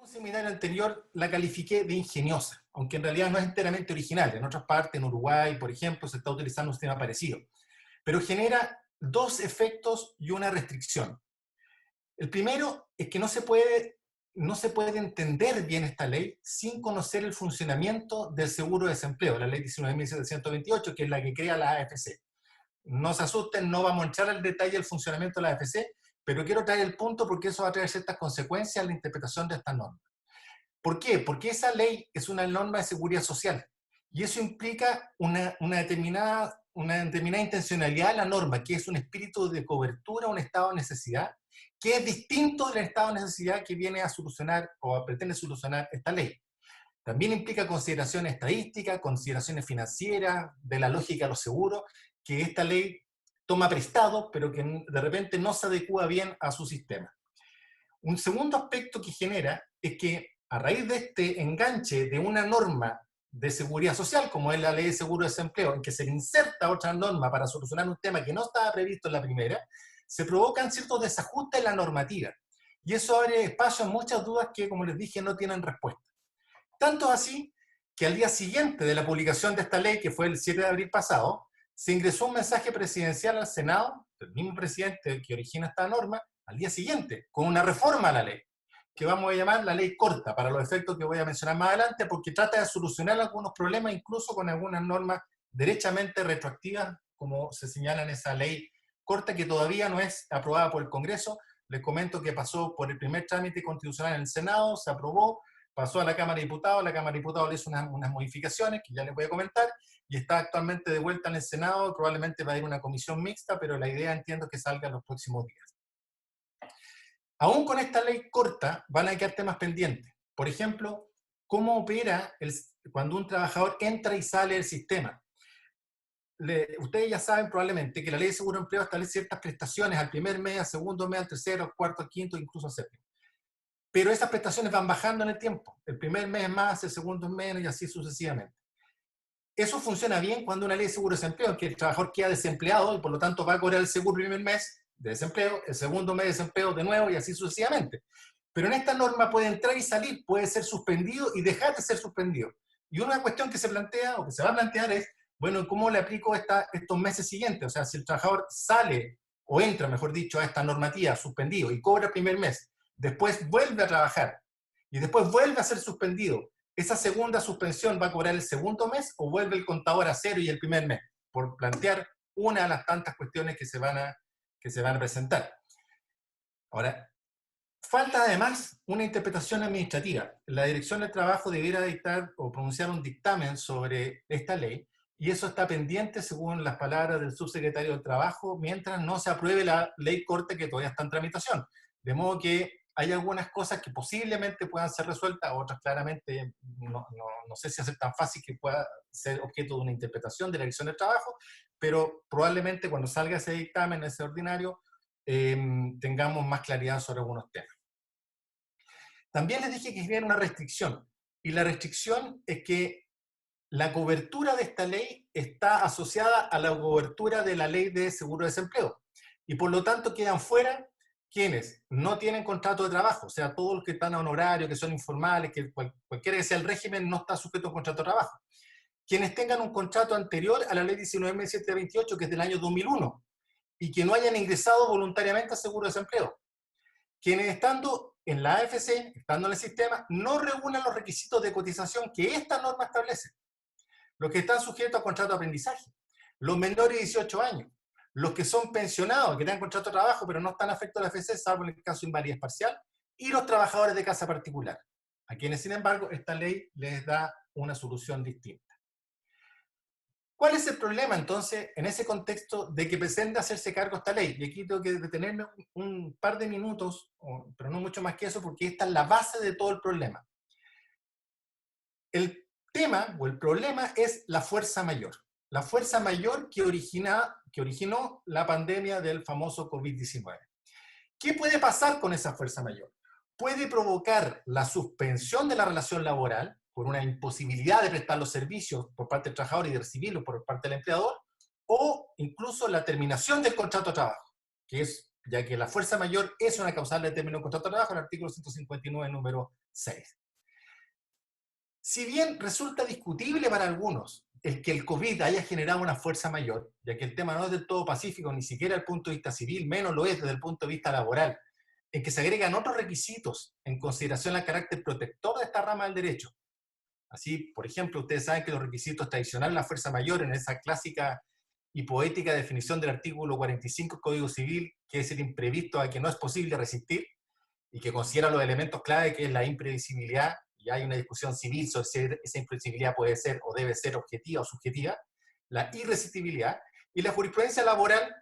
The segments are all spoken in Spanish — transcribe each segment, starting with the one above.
un seminario anterior la califiqué de ingeniosa, aunque en realidad no es enteramente original. En otras partes, en Uruguay, por ejemplo, se está utilizando un sistema parecido. Pero genera dos efectos y una restricción. El primero es que no se puede entender bien esta ley sin conocer el funcionamiento del seguro de desempleo, la ley 19.728, que es la que crea la AFC. No se asusten, no vamos a entrar al detalle del funcionamiento de la AFC, pero quiero traer el punto porque eso va a traer ciertas consecuencias a la interpretación de esta norma. ¿Por qué? Porque esa ley es una norma de seguridad social y eso implica una determinada intencionalidad de la norma, que es un espíritu de cobertura a un estado de necesidad, que es distinto del estado de necesidad que viene a solucionar o pretende solucionar esta ley. También implica consideraciones estadísticas, consideraciones financieras, de la lógica de los seguros, que esta ley toma prestado, pero que de repente no se adecua bien a su sistema. Un segundo aspecto que genera es que a raíz de este enganche de una norma de seguridad social, como es la ley de seguro de desempleo, en que se inserta otra norma para solucionar un tema que no estaba previsto en la primera, se provocan ciertos desajustes en la normativa. Y eso abre espacio a muchas dudas que, como les dije, no tienen respuesta. Tanto así que al día siguiente de la publicación de esta ley, que fue el 7 de abril pasado, se ingresó un mensaje presidencial al Senado, del mismo presidente que origina esta norma, al día siguiente, con una reforma a la ley, que vamos a llamar la ley corta, para los efectos que voy a mencionar más adelante, porque trata de solucionar algunos problemas, incluso con algunas normas derechamente retroactivas, como se señala en esa ley corta, que todavía no es aprobada por el Congreso. Les comento que pasó por el primer trámite constitucional en el Senado, se aprobó, pasó a la Cámara de Diputados, la Cámara de Diputados le hizo unas modificaciones que ya les voy a comentar, y está actualmente de vuelta en el Senado, probablemente va a ir una comisión mixta, pero la idea entiendo que salga en los próximos días. Aún con esta ley corta van a quedar temas pendientes. Por ejemplo, ¿cómo opera cuando un trabajador entra y sale del sistema? Ustedes ya saben probablemente que la ley de seguro de empleo establece ciertas prestaciones al primer mes, al segundo mes, al tercero, al cuarto, al quinto, incluso al séptimo. Pero esas prestaciones van bajando en el tiempo. El primer mes más, el segundo menos y así sucesivamente. Eso funciona bien cuando una ley de seguro de desempleo, en que el trabajador queda desempleado y por lo tanto va a cobrar el seguro el primer mes de desempleo, el segundo mes de desempleo de nuevo y así sucesivamente. Pero en esta norma puede entrar y salir, puede ser suspendido y dejar de ser suspendido. Y una cuestión que se plantea o que se va a plantear es, bueno, ¿cómo le aplico estos meses siguientes? O sea, si el trabajador sale o entra, mejor dicho, a esta normativa suspendido y cobra el primer mes, después vuelve a trabajar y después vuelve a ser suspendido, ¿esa segunda suspensión va a cobrar el segundo mes o vuelve el contador a cero y el primer mes? Por plantear una de las tantas cuestiones que se van a presentar. Ahora, falta además una interpretación administrativa. La Dirección del Trabajo debiera dictar o pronunciar un dictamen sobre esta ley, y eso está pendiente, según las palabras del subsecretario del Trabajo, mientras no se apruebe la ley corte que todavía está en tramitación. De modo que hay algunas cosas que posiblemente puedan ser resueltas, otras claramente no sé si hacer tan fácil que pueda ser objeto de una interpretación de la Dirección del Trabajo, pero probablemente cuando salga ese dictamen, ese ordinario, tengamos más claridad sobre algunos temas. También les dije que quería una restricción, y la restricción es que la cobertura de esta ley está asociada a la cobertura de la ley de seguro de desempleo, y por lo tanto quedan fuera quienes no tienen contrato de trabajo, o sea, todos los que están a honorario, que son informales, que cualquiera que sea el régimen no está sujeto a un contrato de trabajo. Quienes tengan un contrato anterior a la ley 19.728, que es del año 2001, y que no hayan ingresado voluntariamente al seguro de desempleo. Quienes estando en la AFC, estando en el sistema, no reúnan los requisitos de cotización que esta norma establece. Los que están sujetos a contrato de aprendizaje, los menores de 18 años, los que son pensionados, que tienen contrato de trabajo, pero no están afectos a la AFC, salvo en el caso de invalidez parcial, y los trabajadores de casa particular, a quienes, sin embargo, esta ley les da una solución distinta. ¿Cuál es el problema, entonces, en ese contexto de que pretende hacerse cargo esta ley? Y aquí tengo que detenerme un par de minutos, pero no mucho más que eso, porque esta es la base de todo el problema. El tema o el problema es la fuerza mayor. La fuerza mayor que originó la pandemia del famoso COVID-19. ¿Qué puede pasar con esa fuerza mayor? Puede provocar la suspensión de la relación laboral por una imposibilidad de prestar los servicios por parte del trabajador y de recibirlos por parte del empleador, o incluso la terminación del contrato de trabajo, que es, ya que la fuerza mayor es una causal de término del contrato de trabajo, el artículo 159, número 2006. Si bien resulta discutible para algunos el que el COVID haya generado una fuerza mayor, ya que el tema no es del todo pacífico, ni siquiera desde el punto de vista civil, menos lo es desde el punto de vista laboral, en que se agregan otros requisitos en consideración al carácter protector de esta rama del derecho. Así, por ejemplo, ustedes saben que los requisitos tradicionales de la fuerza mayor, en esa clásica y poética definición del artículo 45 del Código Civil, que es el imprevisto a que no es posible resistir, y que considera los elementos clave, que es la imprevisibilidad, y hay una discusión civil sobre si esa imprevisibilidad puede ser o debe ser objetiva o subjetiva, la irresistibilidad, y la jurisprudencia laboral,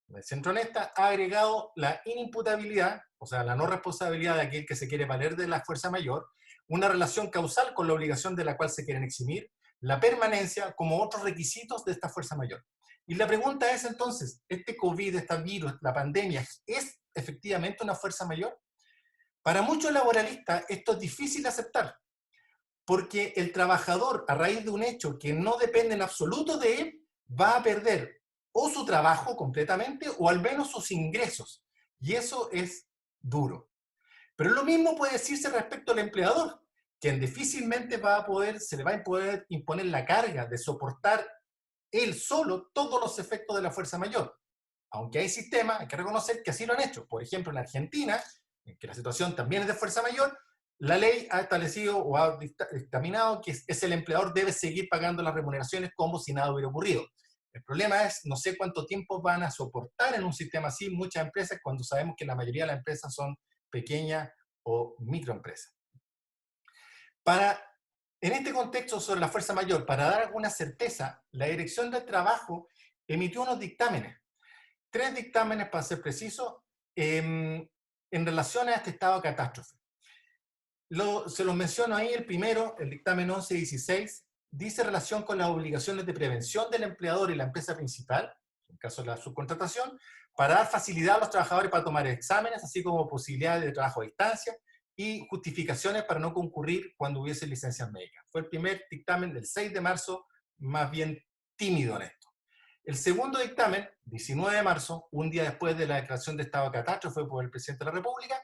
del Centro Honesta, ha agregado la inimputabilidad, o sea, la no responsabilidad de aquel que se quiere valer de la fuerza mayor, una relación causal con la obligación de la cual se quieren eximir, la permanencia como otros requisitos de esta fuerza mayor. Y la pregunta es entonces, ¿este COVID, este virus, la pandemia, es efectivamente una fuerza mayor? Para muchos laboralistas esto es difícil de aceptar, porque el trabajador, a raíz de un hecho que no depende en absoluto de él, va a perder o su trabajo completamente o al menos sus ingresos. Y eso es duro. Pero lo mismo puede decirse respecto al empleador, quien difícilmente se le va a poder imponer la carga de soportar él solo todos los efectos de la fuerza mayor. Aunque hay sistemas, hay que reconocer que así lo han hecho. Por ejemplo, en Argentina, en que la situación también es de fuerza mayor, la ley ha establecido o ha dictaminado que es el empleador debe seguir pagando las remuneraciones como si nada hubiera ocurrido. El problema es, no sé cuánto tiempo van a soportar en un sistema así muchas empresas, cuando sabemos que la mayoría de las empresas son pequeñas o microempresas. En este contexto sobre la fuerza mayor, para dar alguna certeza, la Dirección del Trabajo emitió unos dictámenes, 3 dictámenes para ser preciso, en relación a este estado de catástrofe. Se los menciono ahí. El primero, el dictamen 1116, dice relación con las obligaciones de prevención del empleador y la empresa principal, en caso de la subcontratación, para dar facilidad a los trabajadores para tomar exámenes, así como posibilidades de trabajo a distancia y justificaciones para no concurrir cuando hubiese licencias médicas. Fue el primer dictamen del 6 de marzo, más bien tímido en esto. El segundo dictamen, 19 de marzo, un día después de la declaración de estado de catástrofe por el presidente de la República,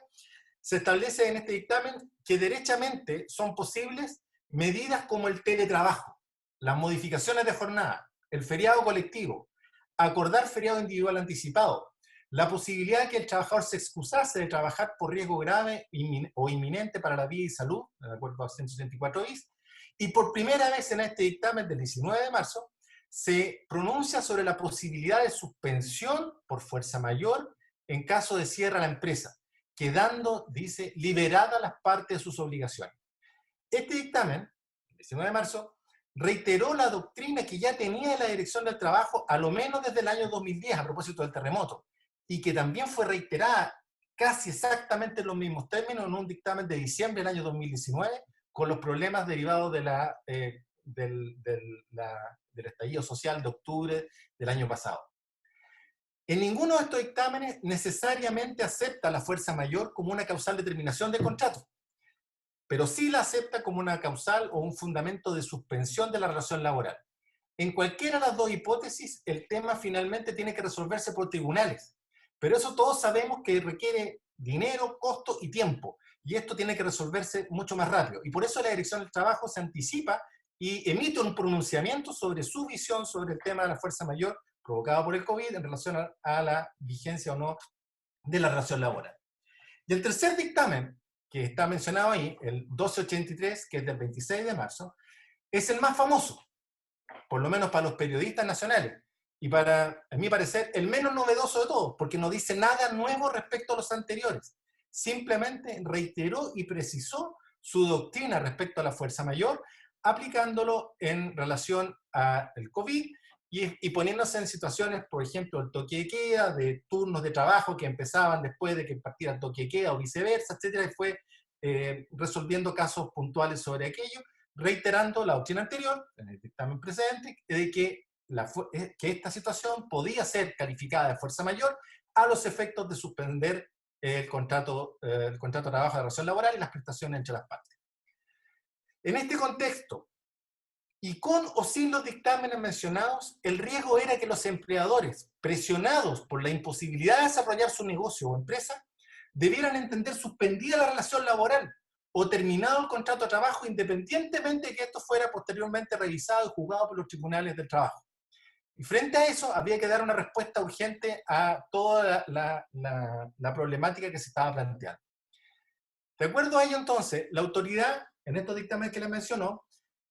se establece en este dictamen que derechamente son posibles medidas como el teletrabajo, las modificaciones de jornada, el feriado colectivo, acordar feriado individual anticipado, la posibilidad de que el trabajador se excusase de trabajar por riesgo grave o inminente para la vida y salud, de acuerdo a 164 bis, y por primera vez en este dictamen del 19 de marzo, se pronuncia sobre la posibilidad de suspensión por fuerza mayor en caso de cierre a la empresa, quedando, dice, liberadas las partes de sus obligaciones. Este dictamen, el 19 de marzo, reiteró la doctrina que ya tenía la Dirección del Trabajo a lo menos desde el año 2010 a propósito del terremoto, y que también fue reiterada casi exactamente en los mismos términos en un dictamen de diciembre del año 2019, con los problemas derivados de del estallido social de octubre del año pasado. En ninguno de estos dictámenes necesariamente acepta la fuerza mayor como una causal de terminación del contrato, pero sí la acepta como una causal o un fundamento de suspensión de la relación laboral. En cualquiera de las dos hipótesis, el tema finalmente tiene que resolverse por tribunales, pero eso todos sabemos que requiere dinero, costo y tiempo, y esto tiene que resolverse mucho más rápido. Y por eso la Dirección del Trabajo se anticipa y emite un pronunciamiento sobre su visión sobre el tema de la fuerza mayor provocado por el COVID en relación a la vigencia o no de la relación laboral. Y el tercer dictamen, que está mencionado ahí, el 1283, que es del 26 de marzo, es el más famoso, por lo menos para los periodistas nacionales, y para, a mi parecer, el menos novedoso de todos, porque no dice nada nuevo respecto a los anteriores. Simplemente reiteró y precisó su doctrina respecto a la fuerza mayor, aplicándolo en relación al COVID y poniéndose en situaciones, por ejemplo, el toque de queda, de turnos de trabajo que empezaban después de que partiera el toque de queda o viceversa, etcétera, y fue resolviendo casos puntuales sobre aquello, reiterando la doctrina anterior, en el dictamen precedente, de que esta situación podía ser calificada de fuerza mayor a los efectos de suspender el contrato de trabajo de relación laboral y las prestaciones entre las partes. En este contexto, y con o sin los dictámenes mencionados, el riesgo era que los empleadores, presionados por la imposibilidad de desarrollar su negocio o empresa, debieran entender suspendida la relación laboral o terminado el contrato de trabajo, independientemente de que esto fuera posteriormente revisado y juzgado por los tribunales del trabajo. Y frente a eso, había que dar una respuesta urgente a toda la problemática que se estaba planteando. De acuerdo a ello, entonces, la autoridad, en estos dictámenes que les mencionó,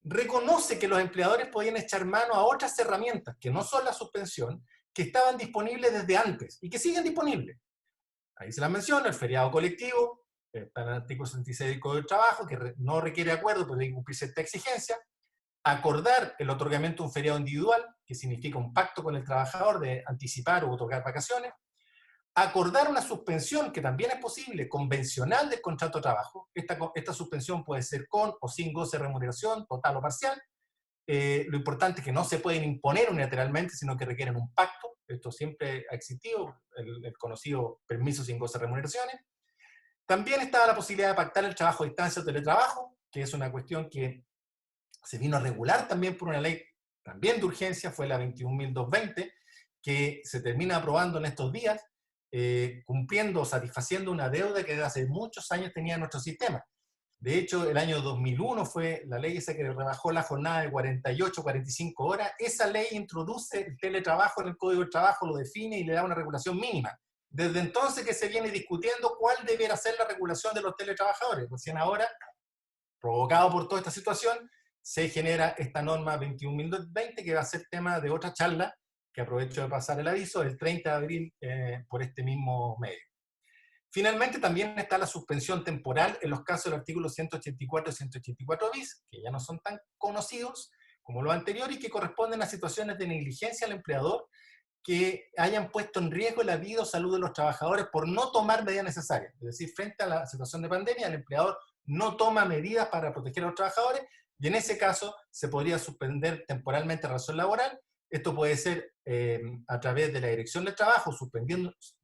reconoce que los empleadores podían echar mano a otras herramientas, que no son la suspensión, que estaban disponibles desde antes y que siguen disponibles. Ahí se las menciona, el feriado colectivo, está en el artículo 66 del Código del Trabajo, que no requiere acuerdo, pero tiene que cumplirse esta exigencia. Acordar el otorgamiento de un feriado individual, que significa un pacto con el trabajador de anticipar o otorgar vacaciones. Acordar una suspensión, que también es posible, convencional del contrato de trabajo. Esta suspensión puede ser con o sin goce de remuneración, total o parcial. Lo importante es que no se pueden imponer unilateralmente, sino que requieren un pacto. Esto siempre ha existido, el conocido permiso sin goce de remuneraciones. También estaba la posibilidad de pactar el trabajo a distancia o teletrabajo, que es una cuestión que se vino a regular también por una ley también de urgencia, fue la 21.220, que se termina aprobando en estos días, cumpliendo o satisfaciendo una deuda que desde hace muchos años tenía nuestro sistema. De hecho, el año 2001 fue la ley esa que rebajó la jornada de 48, 45 horas. Esa ley introduce el teletrabajo en el Código del Trabajo, lo define y le da una regulación mínima. Desde entonces que se viene discutiendo cuál debería ser la regulación de los teletrabajadores. Recién ahora, provocado por toda esta situación, se genera esta norma 21.020, que va a ser tema de otra charla, que aprovecho de pasar el aviso, el 30 de abril por este mismo medio. Finalmente, también está la suspensión temporal en los casos del artículo 184 y 184 bis, que ya no son tan conocidos como los anteriores y que corresponden a situaciones de negligencia al empleador que hayan puesto en riesgo la vida o salud de los trabajadores por no tomar medidas necesarias. Es decir, frente a la situación de pandemia, el empleador no toma medidas para proteger a los trabajadores y en ese caso se podría suspender temporalmente la relación laboral. Esto puede ser a través de la Dirección del Trabajo,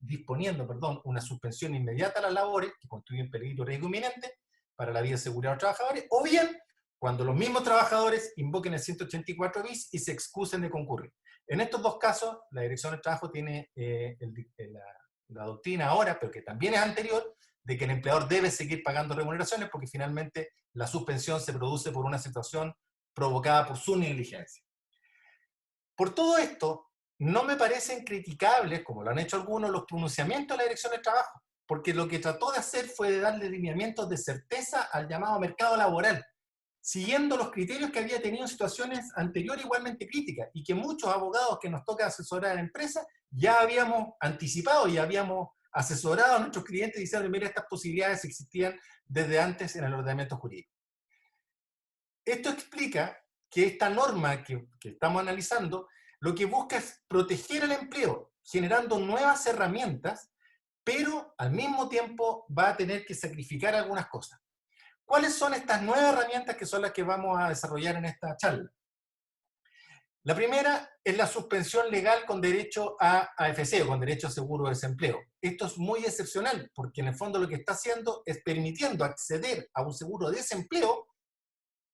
disponiendo una suspensión inmediata a las labores que constituyen peligro o riesgo inminente para la vida y seguridad de los trabajadores, o bien cuando los mismos trabajadores invoquen el 184 bis y se excusen de concurrir. En estos dos casos, la Dirección del Trabajo tiene la doctrina ahora, pero que también es anterior, de que el empleador debe seguir pagando remuneraciones porque finalmente la suspensión se produce por una situación provocada por su negligencia. Por todo esto, no me parecen criticables, como lo han hecho algunos, los pronunciamientos de la Dirección del Trabajo, porque lo que trató de hacer fue de darle lineamientos de certeza al llamado mercado laboral, siguiendo los criterios que había tenido en situaciones anteriores igualmente críticas, y que muchos abogados que nos toca asesorar a la empresa ya habíamos anticipado y habíamos asesorado a nuestros clientes diciendo, mira, estas posibilidades existían desde antes en el ordenamiento jurídico. Esto explica que esta norma que estamos analizando, lo que busca es proteger el empleo, generando nuevas herramientas, pero al mismo tiempo va a tener que sacrificar algunas cosas. ¿Cuáles son estas nuevas herramientas que son las que vamos a desarrollar en esta charla? La primera es la suspensión legal con derecho a AFC, o con derecho a seguro de desempleo. Esto es muy excepcional, porque en el fondo lo que está haciendo es permitiendo acceder a un seguro de desempleo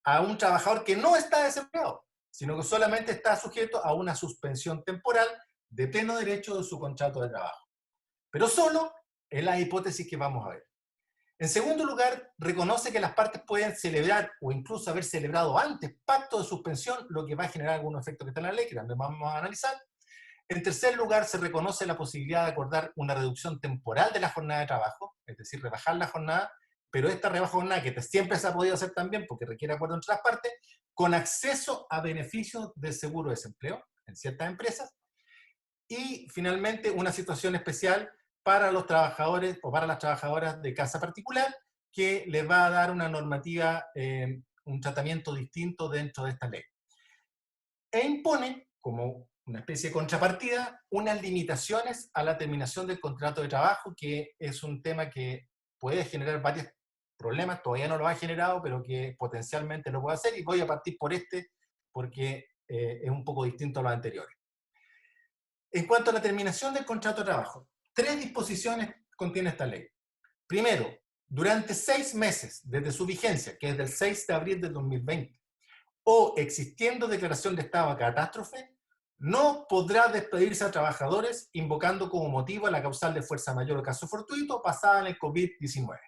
a un trabajador que no está desempleado, sino que solamente está sujeto a una suspensión temporal de pleno derecho de su contrato de trabajo. Pero solo en la hipótesis que vamos a ver. En segundo lugar, reconoce que las partes pueden celebrar o incluso haber celebrado antes pacto de suspensión, lo que va a generar algunos efectos que están en la ley, que también vamos a analizar. En tercer lugar, se reconoce la posibilidad de acordar una reducción temporal de la jornada de trabajo, es decir, rebajar la jornada, pero esta rebaja de jornada, que siempre se ha podido hacer también porque requiere acuerdo entre las partes, con acceso a beneficios del seguro de desempleo en ciertas empresas. Y finalmente, una situación especial para los trabajadores o para las trabajadoras de casa particular, que les va a dar una normativa, un tratamiento distinto dentro de esta ley. E impone, como una especie de contrapartida, unas limitaciones a la terminación del contrato de trabajo, que es un tema que puede generar varios problemas, todavía no lo ha generado, pero que potencialmente lo puede hacer, y voy a partir por este, porque es un poco distinto a los anteriores. En cuanto a la terminación del contrato de trabajo, 3 disposiciones contiene esta ley. Primero, durante 6 meses desde su vigencia, que es del 6 de abril del 2020, o existiendo declaración de estado de catástrofe, no podrá despedirse a trabajadores invocando como motivo la causal de fuerza mayor o caso fortuito basada en el COVID-19.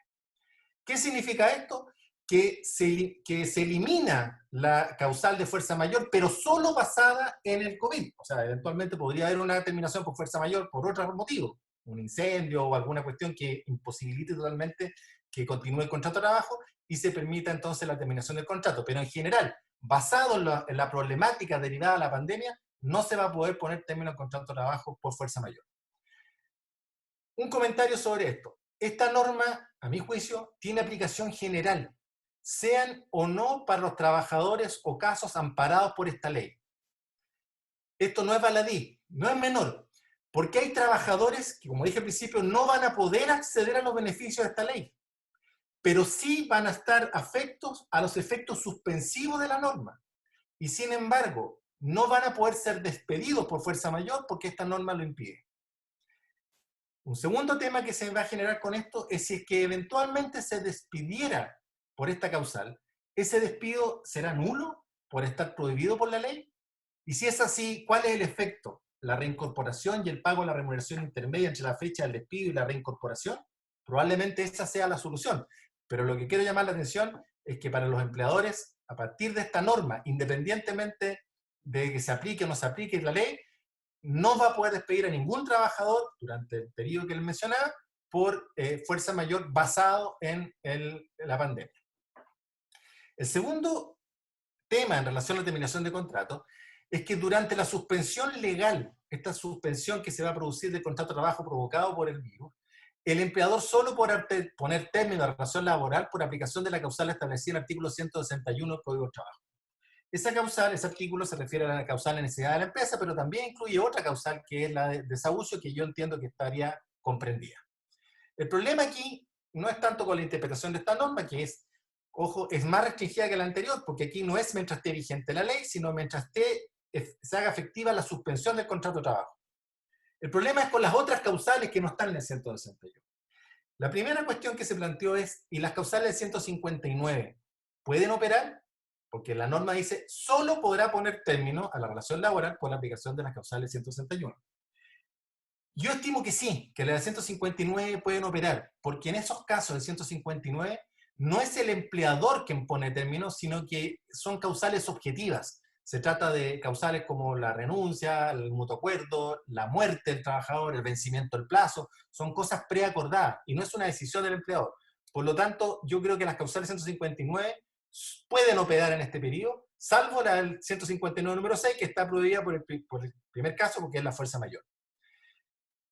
¿Qué significa esto? Que se elimina la causal de fuerza mayor, pero solo basada en el COVID. O sea, eventualmente podría haber una terminación por fuerza mayor por otro motivo, un incendio o alguna cuestión que imposibilite totalmente que continúe el contrato de trabajo y se permita entonces la terminación del contrato. Pero en general, basado en la problemática derivada de la pandemia, no se va a poder poner término al contrato de trabajo por fuerza mayor. Un comentario sobre esto. Esta norma, a mi juicio, tiene aplicación general, sean o no para los trabajadores o casos amparados por esta ley. Esto no es baladí, no es menor, porque hay trabajadores que, como dije al principio, no van a poder acceder a los beneficios de esta ley, pero sí van a estar afectos a los efectos suspensivos de la norma. Y sin embargo, no van a poder ser despedidos por fuerza mayor porque esta norma lo impide. Un segundo tema que se va a generar con esto es si es que eventualmente se despidiera por esta causal, ¿ese despido será nulo por estar prohibido por la ley? Y si es así, ¿cuál es el efecto? ¿La reincorporación y el pago de la remuneración intermedia entre la fecha del despido y la reincorporación? Probablemente esa sea la solución. Pero lo que quiero llamar la atención es que para los empleadores, a partir de esta norma, independientemente de que se aplique o no se aplique la ley, no va a poder despedir a ningún trabajador durante el periodo que les mencionaba por fuerza mayor basado en la pandemia. El segundo tema en relación a la terminación de contrato es que durante la suspensión legal, esta suspensión que se va a producir del contrato de trabajo provocado por el virus, el empleador solo podrá poner término a la relación laboral por aplicación de la causal establecida en el artículo 161 del Código de Trabajo. Esa causal, ese artículo se refiere a la causal de necesidad de la empresa, pero también incluye otra causal que es la de desahucio, que yo entiendo que estaría comprendida. El problema aquí no es tanto con la interpretación de esta norma, que es, ojo, es más restringida que la anterior, porque aquí no es mientras esté vigente la ley, sino mientras se haga efectiva la suspensión del contrato de trabajo. El problema es con las otras causales que no están en el 161. La primera cuestión que se planteó es, ¿y las causales del 159 pueden operar? Porque la norma dice, solo podrá poner término a la relación laboral por la aplicación de las causales 161. Yo estimo que sí, que las de 159 pueden operar, porque en esos casos de 159 no es el empleador quien pone término, sino que son causales objetivas. Se trata de causales como la renuncia, el mutuo acuerdo, la muerte del trabajador, el vencimiento del plazo. Son cosas preacordadas y no es una decisión del empleador. Por lo tanto, yo creo que las causales 159 pueden operar en este periodo, salvo la del 159 número 6, que está prohibida por el primer caso, porque es la fuerza mayor.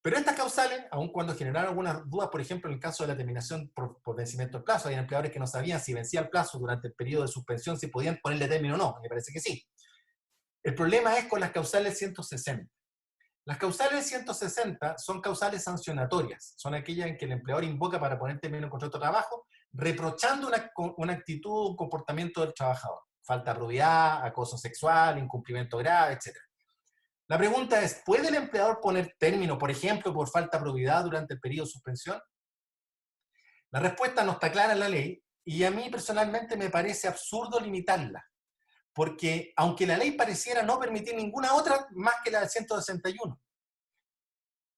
Pero estas causales, aun cuando generaron algunas dudas, por ejemplo, en el caso de la terminación por vencimiento del plazo, hay empleadores que no sabían si vencía el plazo durante el periodo de suspensión, si podían ponerle término o no, me parece que sí. El problema es con las causales 160. Las causales 160 son causales sancionatorias, son aquellas en que el empleador invoca para poner término en contrato de trabajo, reprochando una actitud o un comportamiento del trabajador. Falta de probidad, acoso sexual, incumplimiento grave, etc. La pregunta es, ¿puede el empleador poner término, por ejemplo, por falta de probidad durante el periodo de suspensión? La respuesta no está clara en la ley y a mí personalmente me parece absurdo limitarla, porque aunque la ley pareciera no permitir ninguna otra más que la del 161,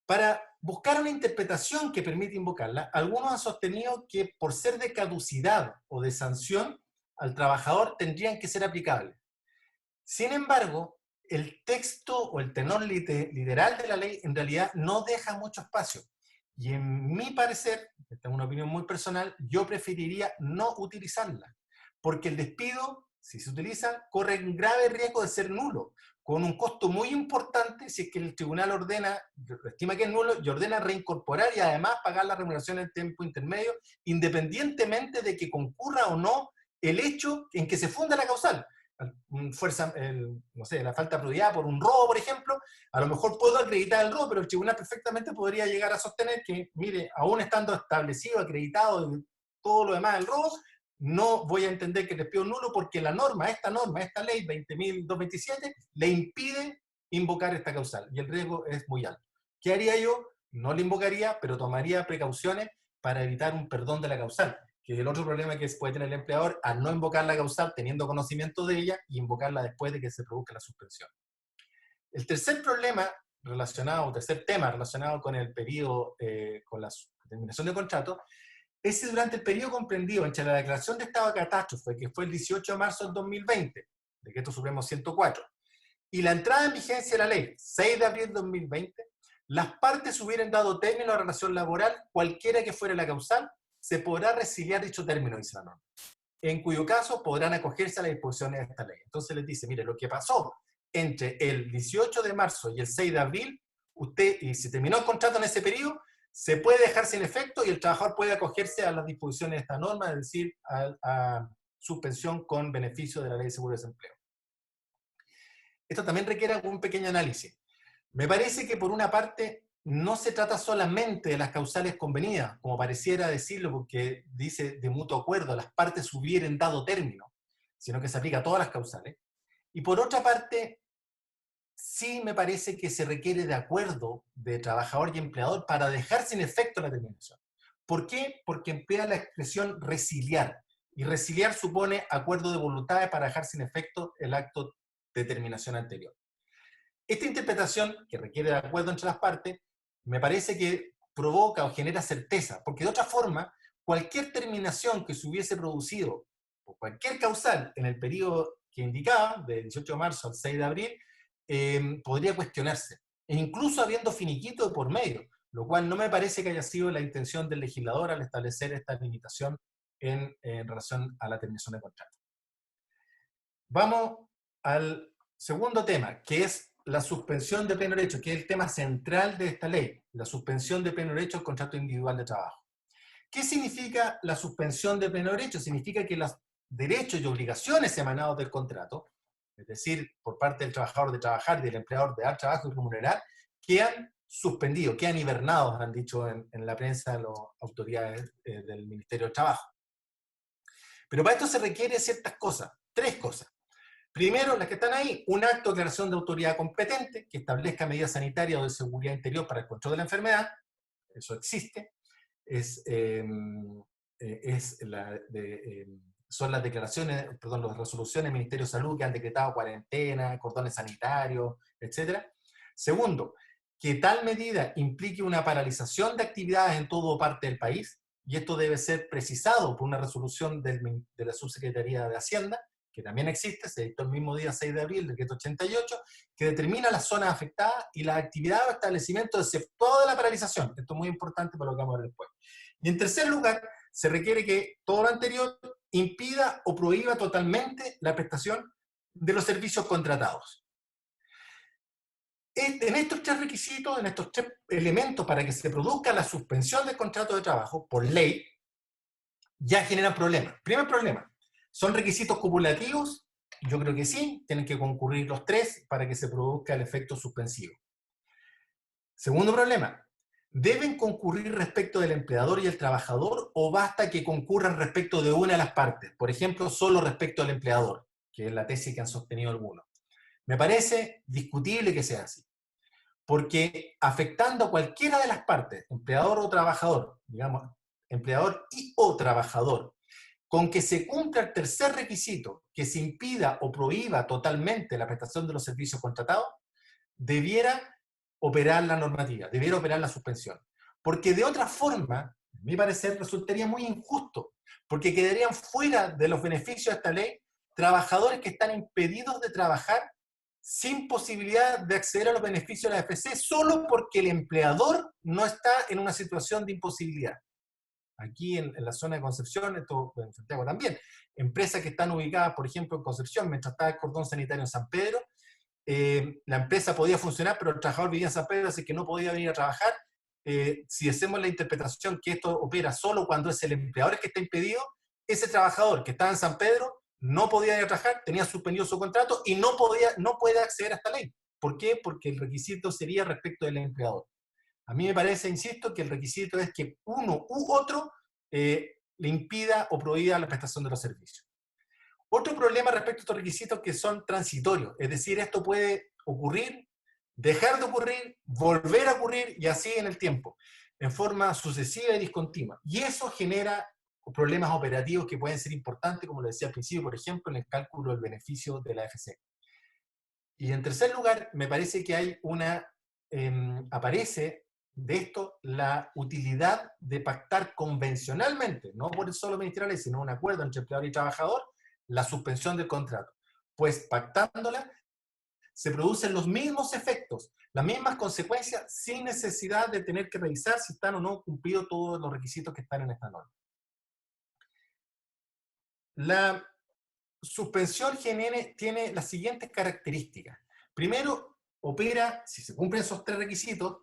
para buscar una interpretación que permite invocarla, algunos han sostenido que por ser de caducidad o de sanción al trabajador tendrían que ser aplicables. Sin embargo, el texto o el tenor literal de la ley en realidad no deja mucho espacio. Y en mi parecer, esta es una opinión muy personal, yo preferiría no utilizarla. Porque el despido, si se utiliza, corre un grave riesgo de ser nulo, con un costo muy importante si es que el tribunal estima que es nulo y ordena reincorporar y además pagar la remuneración en tiempo intermedio, independientemente de que concurra o no el hecho en que se funda la causal. No sé, la falta de probidad por un robo, por ejemplo, a lo mejor puedo acreditar el robo, pero el tribunal perfectamente podría llegar a sostener que, mire, aún estando establecido, acreditado y todo lo demás del robo, no voy a entender que el despido es nulo porque esta ley 20.227, le impide invocar esta causal y el riesgo es muy alto. ¿Qué haría yo? No le invocaría, pero tomaría precauciones para evitar un perdón de la causal, que es el otro problema que puede tener el empleador al no invocar la causal teniendo conocimiento de ella y invocarla después de que se produzca la suspensión. El tercer tema relacionado con el periodo, con la terminación de contrato, es si durante el periodo comprendido entre la declaración de estado de catástrofe, que fue el 18 de marzo del 2020, Decreto Supremo 104, y la entrada en vigencia de la ley 6 de abril de 2020, las partes hubieran dado término a la relación laboral, cualquiera que fuera la causal, se podrá resiliar dicho término, dice la norma, en cuyo caso podrán acogerse a las disposiciones de esta ley. Entonces les dice, mire, lo que pasó entre el 18 de marzo y el 6 de abril, usted, y si terminó el contrato en ese periodo, se puede dejar sin efecto y el trabajador puede acogerse a las disposiciones de esta norma, es decir, a suspensión con beneficio de la Ley de Seguro de Desempleo. Esto también requiere algún pequeño análisis. Me parece que por una parte no se trata solamente de las causales convenidas, como pareciera decirlo, porque dice de mutuo acuerdo, las partes hubieran dado término, sino que se aplica a todas las causales. Y por otra parte, sí me parece que se requiere de acuerdo de trabajador y empleador para dejar sin efecto la terminación. ¿Por qué? Porque emplea la expresión resiliar, y resiliar supone acuerdo de voluntades para dejar sin efecto el acto de terminación anterior. Esta interpretación, que requiere de acuerdo entre las partes, me parece que provoca o genera certeza, porque de otra forma, cualquier terminación que se hubiese producido por cualquier causal en el periodo que indicaba, del 18 de marzo al 6 de abril, podría cuestionarse, e incluso habiendo finiquito de por medio, lo cual no me parece que haya sido la intención del legislador al establecer esta limitación en relación a la terminación de contrato. Vamos al segundo tema, que es la suspensión de pleno derecho, que es el tema central de esta ley, la suspensión de pleno derecho del contrato individual de trabajo. ¿Qué significa la suspensión de pleno derecho? Significa que los derechos y obligaciones emanados del contrato, es decir, por parte del trabajador de trabajar y del empleador de dar trabajo y remunerar, quedan suspendidos, quedan hibernados, han dicho en la prensa las autoridades del Ministerio del Trabajo. Pero para esto se requiere ciertas cosas, tres cosas. Primero, las que están ahí, un acto de declaración de autoridad competente que establezca medidas sanitarias o de seguridad interior para el control de la enfermedad, eso existe, son las declaraciones, perdón, las resoluciones del Ministerio de Salud que han decretado cuarentena, cordones sanitarios, etc. Segundo, que tal medida implique una paralización de actividades en todo parte del país, y esto debe ser precisado por una resolución de la Subsecretaría de Hacienda, que también existe, se dictó el mismo día 6 de abril, decreto 88, que determina las zonas afectadas y las actividades o establecimientos exceptuados de la paralización. Esto es muy importante para lo que vamos a ver después. Y en tercer lugar, se requiere que todo lo anterior impida o prohíba totalmente la prestación de los servicios contratados. En estos tres requisitos, en estos tres elementos para que se produzca la suspensión del contrato de trabajo por ley, ya generan problemas. Primer problema, ¿son requisitos cumulativos? Yo creo que sí, tienen que concurrir los tres para que se produzca el efecto suspensivo. Segundo problema, ¿deben concurrir respecto del empleador y el trabajador o basta que concurran respecto de una de las partes? Por ejemplo, solo respecto al empleador, que es la tesis que han sostenido algunos. Me parece discutible que sea así, porque afectando a cualquiera de las partes, empleador o trabajador, digamos, empleador y o trabajador, con que se cumpla el tercer requisito, que se impida o prohíba totalmente la prestación de los servicios contratados, debiera operar la normativa, debiera operar la suspensión. Porque de otra forma, a mi parecer, resultaría muy injusto, porque quedarían fuera de los beneficios de esta ley trabajadores que están impedidos de trabajar sin posibilidad de acceder a los beneficios de la AFP solo porque el empleador no está en una situación de imposibilidad. Aquí en la zona de Concepción, esto en Santiago también, empresas que están ubicadas, por ejemplo, en Concepción, mientras está el cordón sanitario en San Pedro, la empresa podía funcionar, pero el trabajador vivía en San Pedro, así que no podía venir a trabajar. Si hacemos la interpretación que esto opera solo cuando es el empleador el que está impedido, ese trabajador que estaba en San Pedro no podía ir a trabajar, tenía suspendido su contrato y no puede acceder a esta ley. ¿Por qué? Porque el requisito sería respecto del empleador. A mí me parece, insisto, que el requisito es que uno u otro le impida o prohíba la prestación de los servicios. Otro problema respecto a estos requisitos que son transitorios, es decir, esto puede ocurrir, dejar de ocurrir, volver a ocurrir y así en el tiempo, en forma sucesiva y discontinua. Y eso genera problemas operativos que pueden ser importantes, como lo decía al principio, por ejemplo, en el cálculo del beneficio de la AFC. Y en tercer lugar, me parece que hay aparece de esto la utilidad de pactar convencionalmente, no por el solo Ministerio de Ley, sino un acuerdo entre empleador y trabajador, la suspensión del contrato. Pues pactándola se producen los mismos efectos, las mismas consecuencias, sin necesidad de tener que revisar si están o no cumplidos todos los requisitos que están en esta norma. La suspensión tiene las siguientes características. Primero, opera, si se cumplen esos tres requisitos,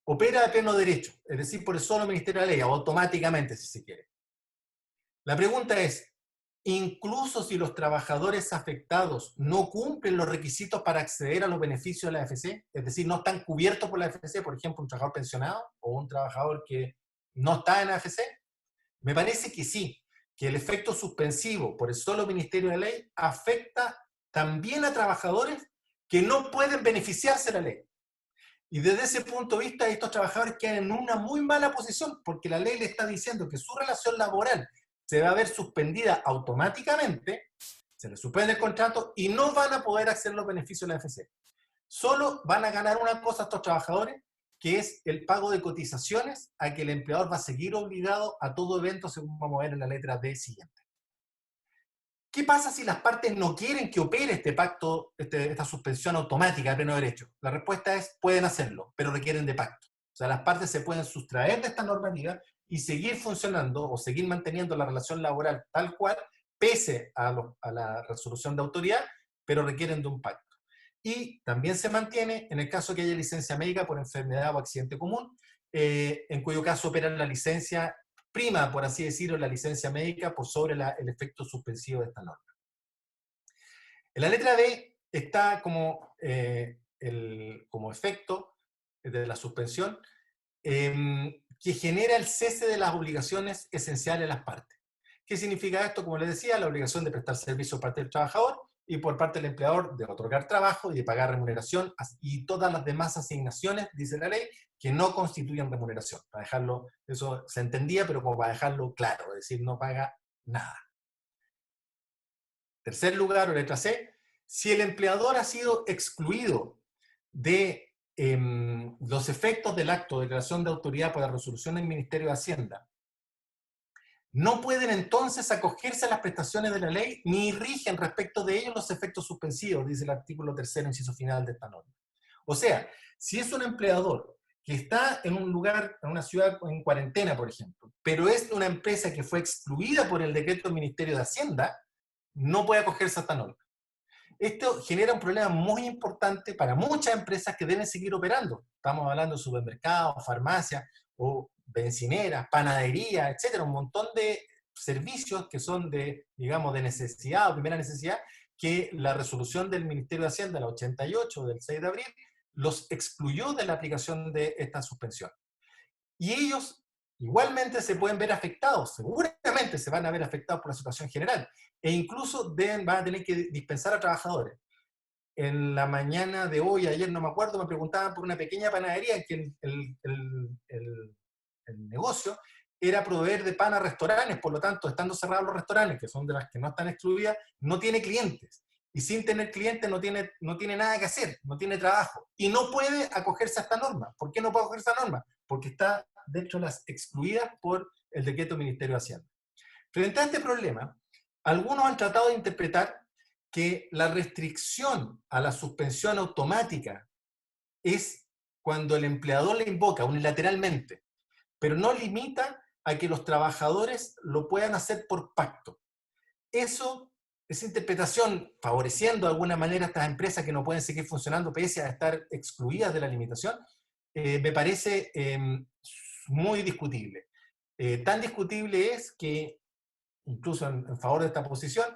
opera de pleno derecho, es decir, por el solo Ministerio de la Ley, automáticamente, si se quiere. La pregunta es, incluso si los trabajadores afectados no cumplen los requisitos para acceder a los beneficios de la AFC, es decir, no están cubiertos por la AFC, por ejemplo, un trabajador pensionado o un trabajador que no está en la AFC, me parece que sí, que el efecto suspensivo por el solo Ministerio de la Ley afecta también a trabajadores que no pueden beneficiarse de la ley. Y desde ese punto de vista, estos trabajadores quedan en una muy mala posición, porque la ley le está diciendo que su relación laboral se va a ver suspendida automáticamente, se les suspende el contrato y no van a poder acceder a los beneficios de la AFC. Solo van a ganar una cosa estos trabajadores, que es el pago de cotizaciones a que el empleador va a seguir obligado a todo evento, según vamos a ver en la letra D siguiente. ¿Qué pasa si las partes no quieren que opere este pacto, esta suspensión automática de pleno derecho? La respuesta es, pueden hacerlo, pero requieren de pacto. O sea, las partes se pueden sustraer de esta normativa y seguir funcionando o seguir manteniendo la relación laboral tal cual, pese a la resolución de autoridad, pero requieren de un pacto. Y también se mantiene en el caso que haya licencia médica por enfermedad o accidente común, en cuyo caso opera la licencia prima, por así decirlo, la licencia médica por sobre el efecto suspensivo de esta norma. En la letra D está como efecto de la suspensión que genera el cese de las obligaciones esenciales de las partes. ¿Qué significa esto? Como les decía, la obligación de prestar servicio por parte del trabajador y por parte del empleador de otorgar trabajo y de pagar remuneración y todas las demás asignaciones, dice la ley, que no constituyen remuneración. Para dejarlo, eso se entendía, pero como para dejarlo claro, es decir, no paga nada. Tercer lugar, o letra C, si el empleador ha sido excluido de los efectos del acto de declaración de autoridad por la resolución del Ministerio de Hacienda, no pueden entonces acogerse a las prestaciones de la ley ni rigen respecto de ellos los efectos suspensivos, dice el artículo 3º, inciso final de esta norma. O sea, si es un empleador que está en un lugar, en una ciudad en cuarentena, por ejemplo, pero es una empresa que fue excluida por el decreto del Ministerio de Hacienda, no puede acogerse a esta norma. Esto genera un problema muy importante para muchas empresas que deben seguir operando. Estamos hablando de supermercados, farmacias, o bencineras, panadería, etcétera, un montón de servicios que son de, digamos, de necesidad o primera necesidad, que la resolución del Ministerio de Hacienda, la 88 del 6 de abril, los excluyó de la aplicación de esta suspensión. Y ellos igualmente se pueden ver afectados, seguramente se van a ver afectados por la situación general, e incluso van a tener que dispensar a trabajadores. En la mañana de hoy, ayer no me acuerdo, me preguntaban por una pequeña panadería en que el negocio era proveer de pan a restaurantes, por lo tanto, estando cerrados los restaurantes, que son de las que no están excluidas, no tiene clientes. Y sin tener clientes no tiene nada que hacer, no tiene trabajo. Y no puede acogerse a esta norma. ¿Por qué no puede acogerse a esta norma? Porque está dentro de las excluidas por el decreto del Ministerio de Hacienda. Frente a este problema, algunos han tratado de interpretar que la restricción a la suspensión automática es cuando el empleador le invoca unilateralmente, pero no limita a que los trabajadores lo puedan hacer por pacto. Esa interpretación, favoreciendo de alguna manera a estas empresas que no pueden seguir funcionando pese a estar excluidas de la limitación, me parece muy discutible. Tan discutible es que, incluso en favor de esta posición,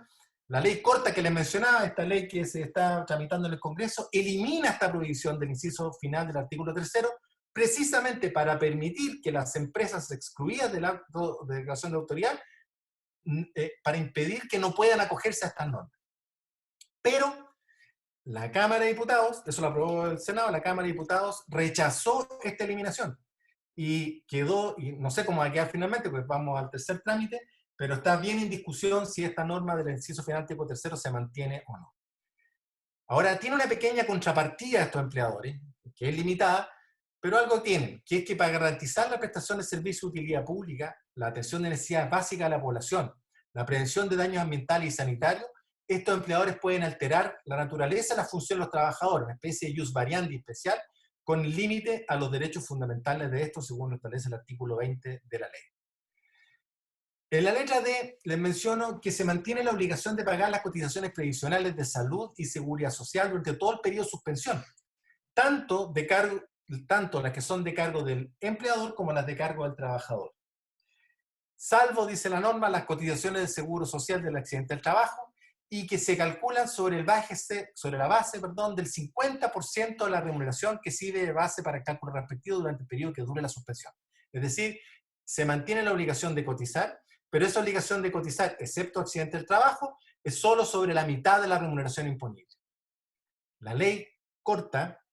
la ley corta que les mencionaba, esta ley que se está tramitando en el Congreso, elimina esta prohibición del inciso final del artículo 3º, precisamente para permitir que las empresas excluidas del acto de declaración de autoridad, para impedir que no puedan acogerse a estas normas. Pero la Cámara de Diputados, eso lo aprobó el Senado, la Cámara de Diputados rechazó esta eliminación y quedó, y no sé cómo va a quedar finalmente, pues vamos al tercer trámite, pero está bien en discusión si esta norma del inciso final tipo 3º se mantiene o no. Ahora, tiene una pequeña contrapartida a estos empleadores, que es limitada, pero algo tienen, que es que para garantizar la prestación de servicios de utilidad pública, la atención de necesidades básicas de la población, la prevención de daños ambientales y sanitarios, estos empleadores pueden alterar la naturaleza y la función de los trabajadores, una especie de jus variandi especial, con límite a los derechos fundamentales de estos, según lo establece el artículo 20 de la ley. En la letra D les menciono que se mantiene la obligación de pagar las cotizaciones previsionales de salud y seguridad social durante todo el periodo de suspensión, tanto las que son de cargo del empleador como las de cargo del trabajador. Salvo, dice la norma, las cotizaciones de seguro social del accidente del trabajo y que se calculan sobre la base del 50% de la remuneración que sirve de base para el cálculo respectivo durante el periodo que dure la suspensión. Es decir, se mantiene la obligación de cotizar, pero esa obligación de cotizar, excepto accidente del trabajo, es solo sobre la mitad de la remuneración imponible. La ley corta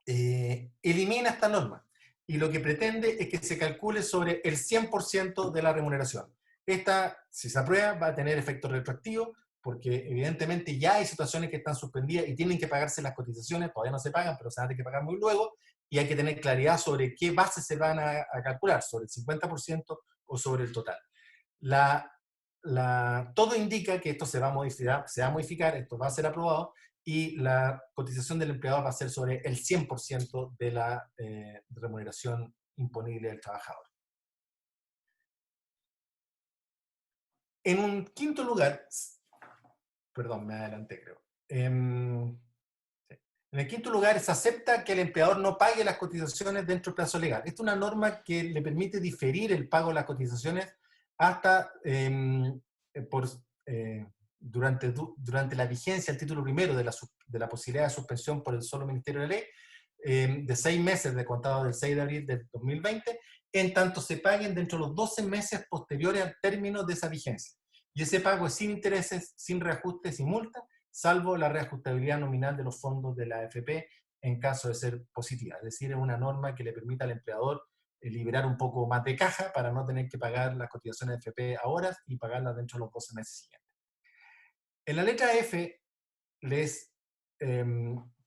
elimina esta norma y lo que pretende es que se calcule sobre el 100% de la remuneración. Esta, si se aprueba, va a tener efecto retroactivo porque evidentemente ya hay situaciones que están suspendidas y tienen que pagarse las cotizaciones, todavía no se pagan, pero se van a tener que pagar muy luego, y hay que tener claridad sobre qué bases se van a calcular, sobre el 50% o sobre el total. Todo indica que esto se va a modificar, esto va a ser aprobado, y la cotización del empleador va a ser sobre el 100% de la remuneración imponible del trabajador. En un quinto lugar, perdón, me adelanté creo. En el quinto lugar, se acepta que el empleador no pague las cotizaciones dentro del plazo legal. Esta es una norma que le permite diferir el pago de las cotizaciones hasta durante la vigencia del título primero de la posibilidad de suspensión por el solo Ministerio de Ley, de 6 meses de contado del 6 de abril del 2020, en tanto se paguen dentro de los 12 meses posteriores al término de esa vigencia. Y ese pago es sin intereses, sin reajustes y multas, salvo la reajustabilidad nominal de los fondos de la AFP en caso de ser positiva. Es decir, es una norma que le permite al empleador liberar un poco más de caja para no tener que pagar las cotizaciones de AFP ahora y pagarlas dentro de los 12 meses siguientes. En la letra F les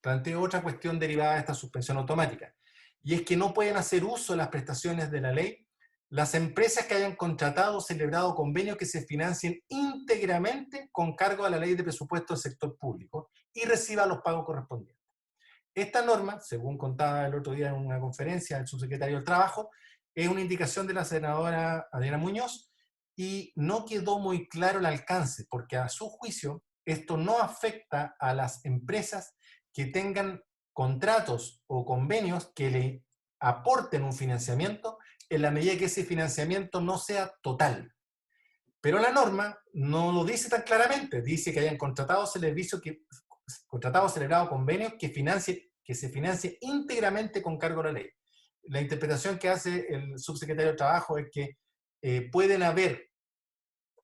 planteo otra cuestión derivada de esta suspensión automática, y es que no pueden hacer uso de las prestaciones de la ley las empresas que hayan contratado o celebrado convenios que se financien íntegramente con cargo a la ley de presupuesto del sector público y reciban los pagos correspondientes. Esta norma, según contaba el otro día en una conferencia el subsecretario del Trabajo, es una indicación de la senadora Adriana Muñoz y no quedó muy claro el alcance, porque a su juicio esto no afecta a las empresas que tengan contratos o convenios que le aporten un financiamiento en la medida que ese financiamiento no sea total. Pero la norma no lo dice tan claramente, dice que hayan contratado servicios celebrado convenios que se financie íntegramente con cargo a la ley. La interpretación que hace el subsecretario de Trabajo es que pueden haber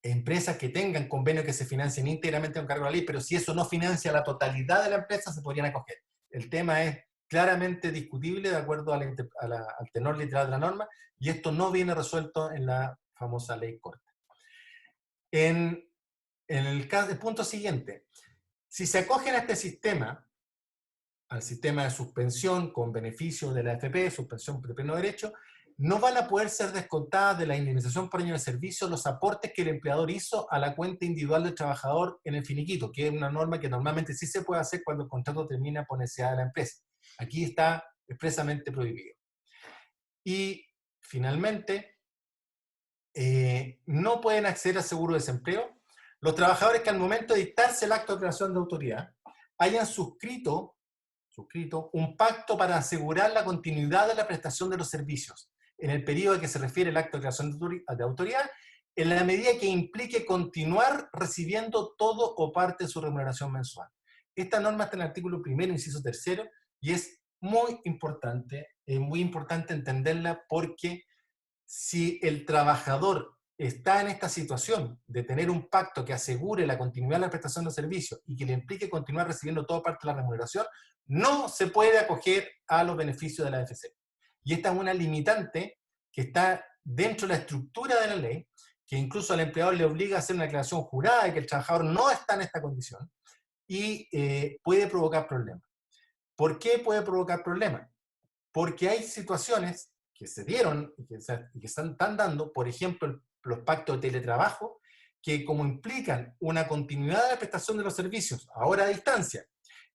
empresas que tengan convenios que se financien íntegramente con cargo a la ley, pero si eso no financia la totalidad de la empresa, se podrían acoger. El tema es claramente discutible de acuerdo al tenor literal de la norma, y esto no viene resuelto en la famosa ley corta. En el punto siguiente, si se acogen a este sistema, al sistema de suspensión con beneficio de la AFP, suspensión de pleno derecho, no van a poder ser descontadas de la indemnización por año de servicio los aportes que el empleador hizo a la cuenta individual del trabajador en el finiquito, que es una norma que normalmente sí se puede hacer cuando el contrato termina por necesidad de la empresa. Aquí está expresamente prohibido. Y finalmente, no pueden acceder al seguro de desempleo los trabajadores que al momento de dictarse el acto de creación de autoridad hayan suscrito un pacto para asegurar la continuidad de la prestación de los servicios en el periodo a que se refiere el acto de creación de autoridad, en la medida que implique continuar recibiendo todo o parte de su remuneración mensual. Esta norma está en el artículo 1, inciso 3, y es muy importante entenderla, porque si el trabajador está en esta situación de tener un pacto que asegure la continuidad de la prestación de servicios y que le implique continuar recibiendo toda parte de la remuneración, no se puede acoger a los beneficios de la AFP. Y esta es una limitante que está dentro de la estructura de la ley, que incluso al empleador le obliga a hacer una declaración jurada de que el trabajador no está en esta condición, y puede provocar problemas. ¿Por qué puede provocar problemas? porque hay situaciones que se dieron y que se están dando, por ejemplo, los pactos de teletrabajo, que como implican una continuidad de la prestación de los servicios, ahora a distancia,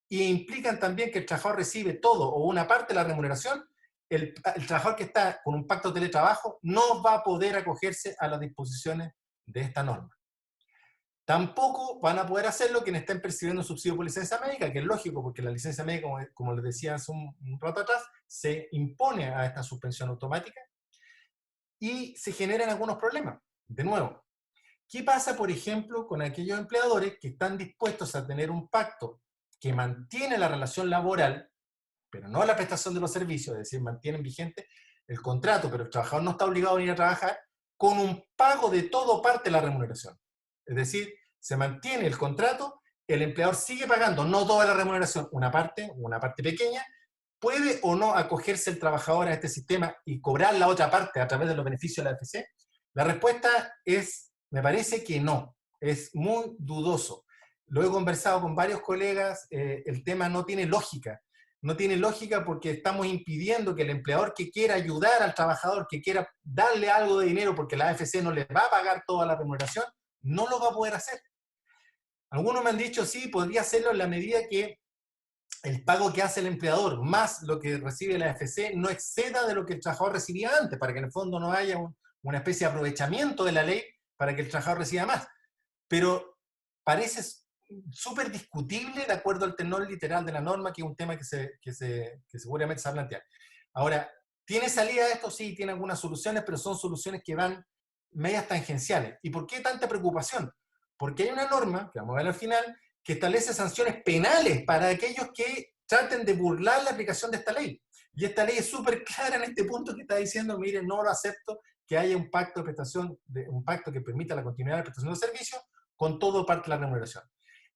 y implican también que el trabajador recibe todo o una parte de la remuneración, el trabajador que está con un pacto de teletrabajo no va a poder acogerse a las disposiciones de esta norma. Tampoco van a poder hacerlo quienes estén percibiendo un subsidio por licencia médica, que es lógico, porque la licencia médica, como les decía hace un rato atrás, se impone a esta suspensión automática y se generan algunos problemas. De nuevo, ¿qué pasa, por ejemplo, con aquellos empleadores que están dispuestos a tener un pacto que mantiene la relación laboral, pero no la prestación de los servicios, es decir, mantienen vigente el contrato, pero el trabajador no está obligado a venir a trabajar, con un pago de todo o parte de la remuneración? Es decir, se mantiene el contrato, el empleador sigue pagando no toda la remuneración, una parte pequeña. ¿Puede o no acogerse el trabajador a este sistema y cobrar la otra parte a través de los beneficios de la AFC? La respuesta es, me parece que no, es muy dudoso. Lo he conversado con varios colegas, el tema no tiene lógica. No tiene lógica porque estamos impidiendo que el empleador que quiera ayudar al trabajador, que quiera darle algo de dinero porque la AFC no le va a pagar toda la remuneración, no lo va a poder hacer. Algunos me han dicho, sí, podría hacerlo en la medida que el pago que hace el empleador más lo que recibe la AFC no exceda de lo que el trabajador recibía antes, para que en el fondo no haya una especie de aprovechamiento de la ley para que el trabajador reciba más. Pero parece súper discutible de acuerdo al tenor literal de la norma, que es un tema que seguramente se va a plantear. Ahora, ¿tiene salida esto? Sí, tiene algunas soluciones, pero son soluciones que van medias tangenciales. ¿Y por qué tanta preocupación? Porque hay una norma, que vamos a ver al final, que establece sanciones penales para aquellos que traten de burlar la aplicación de esta ley. Y esta ley es súper clara en este punto, que está diciendo, miren, no lo acepto que haya un pacto de prestación, un pacto que permita la continuidad de la prestación de servicios con todo parte de la remuneración.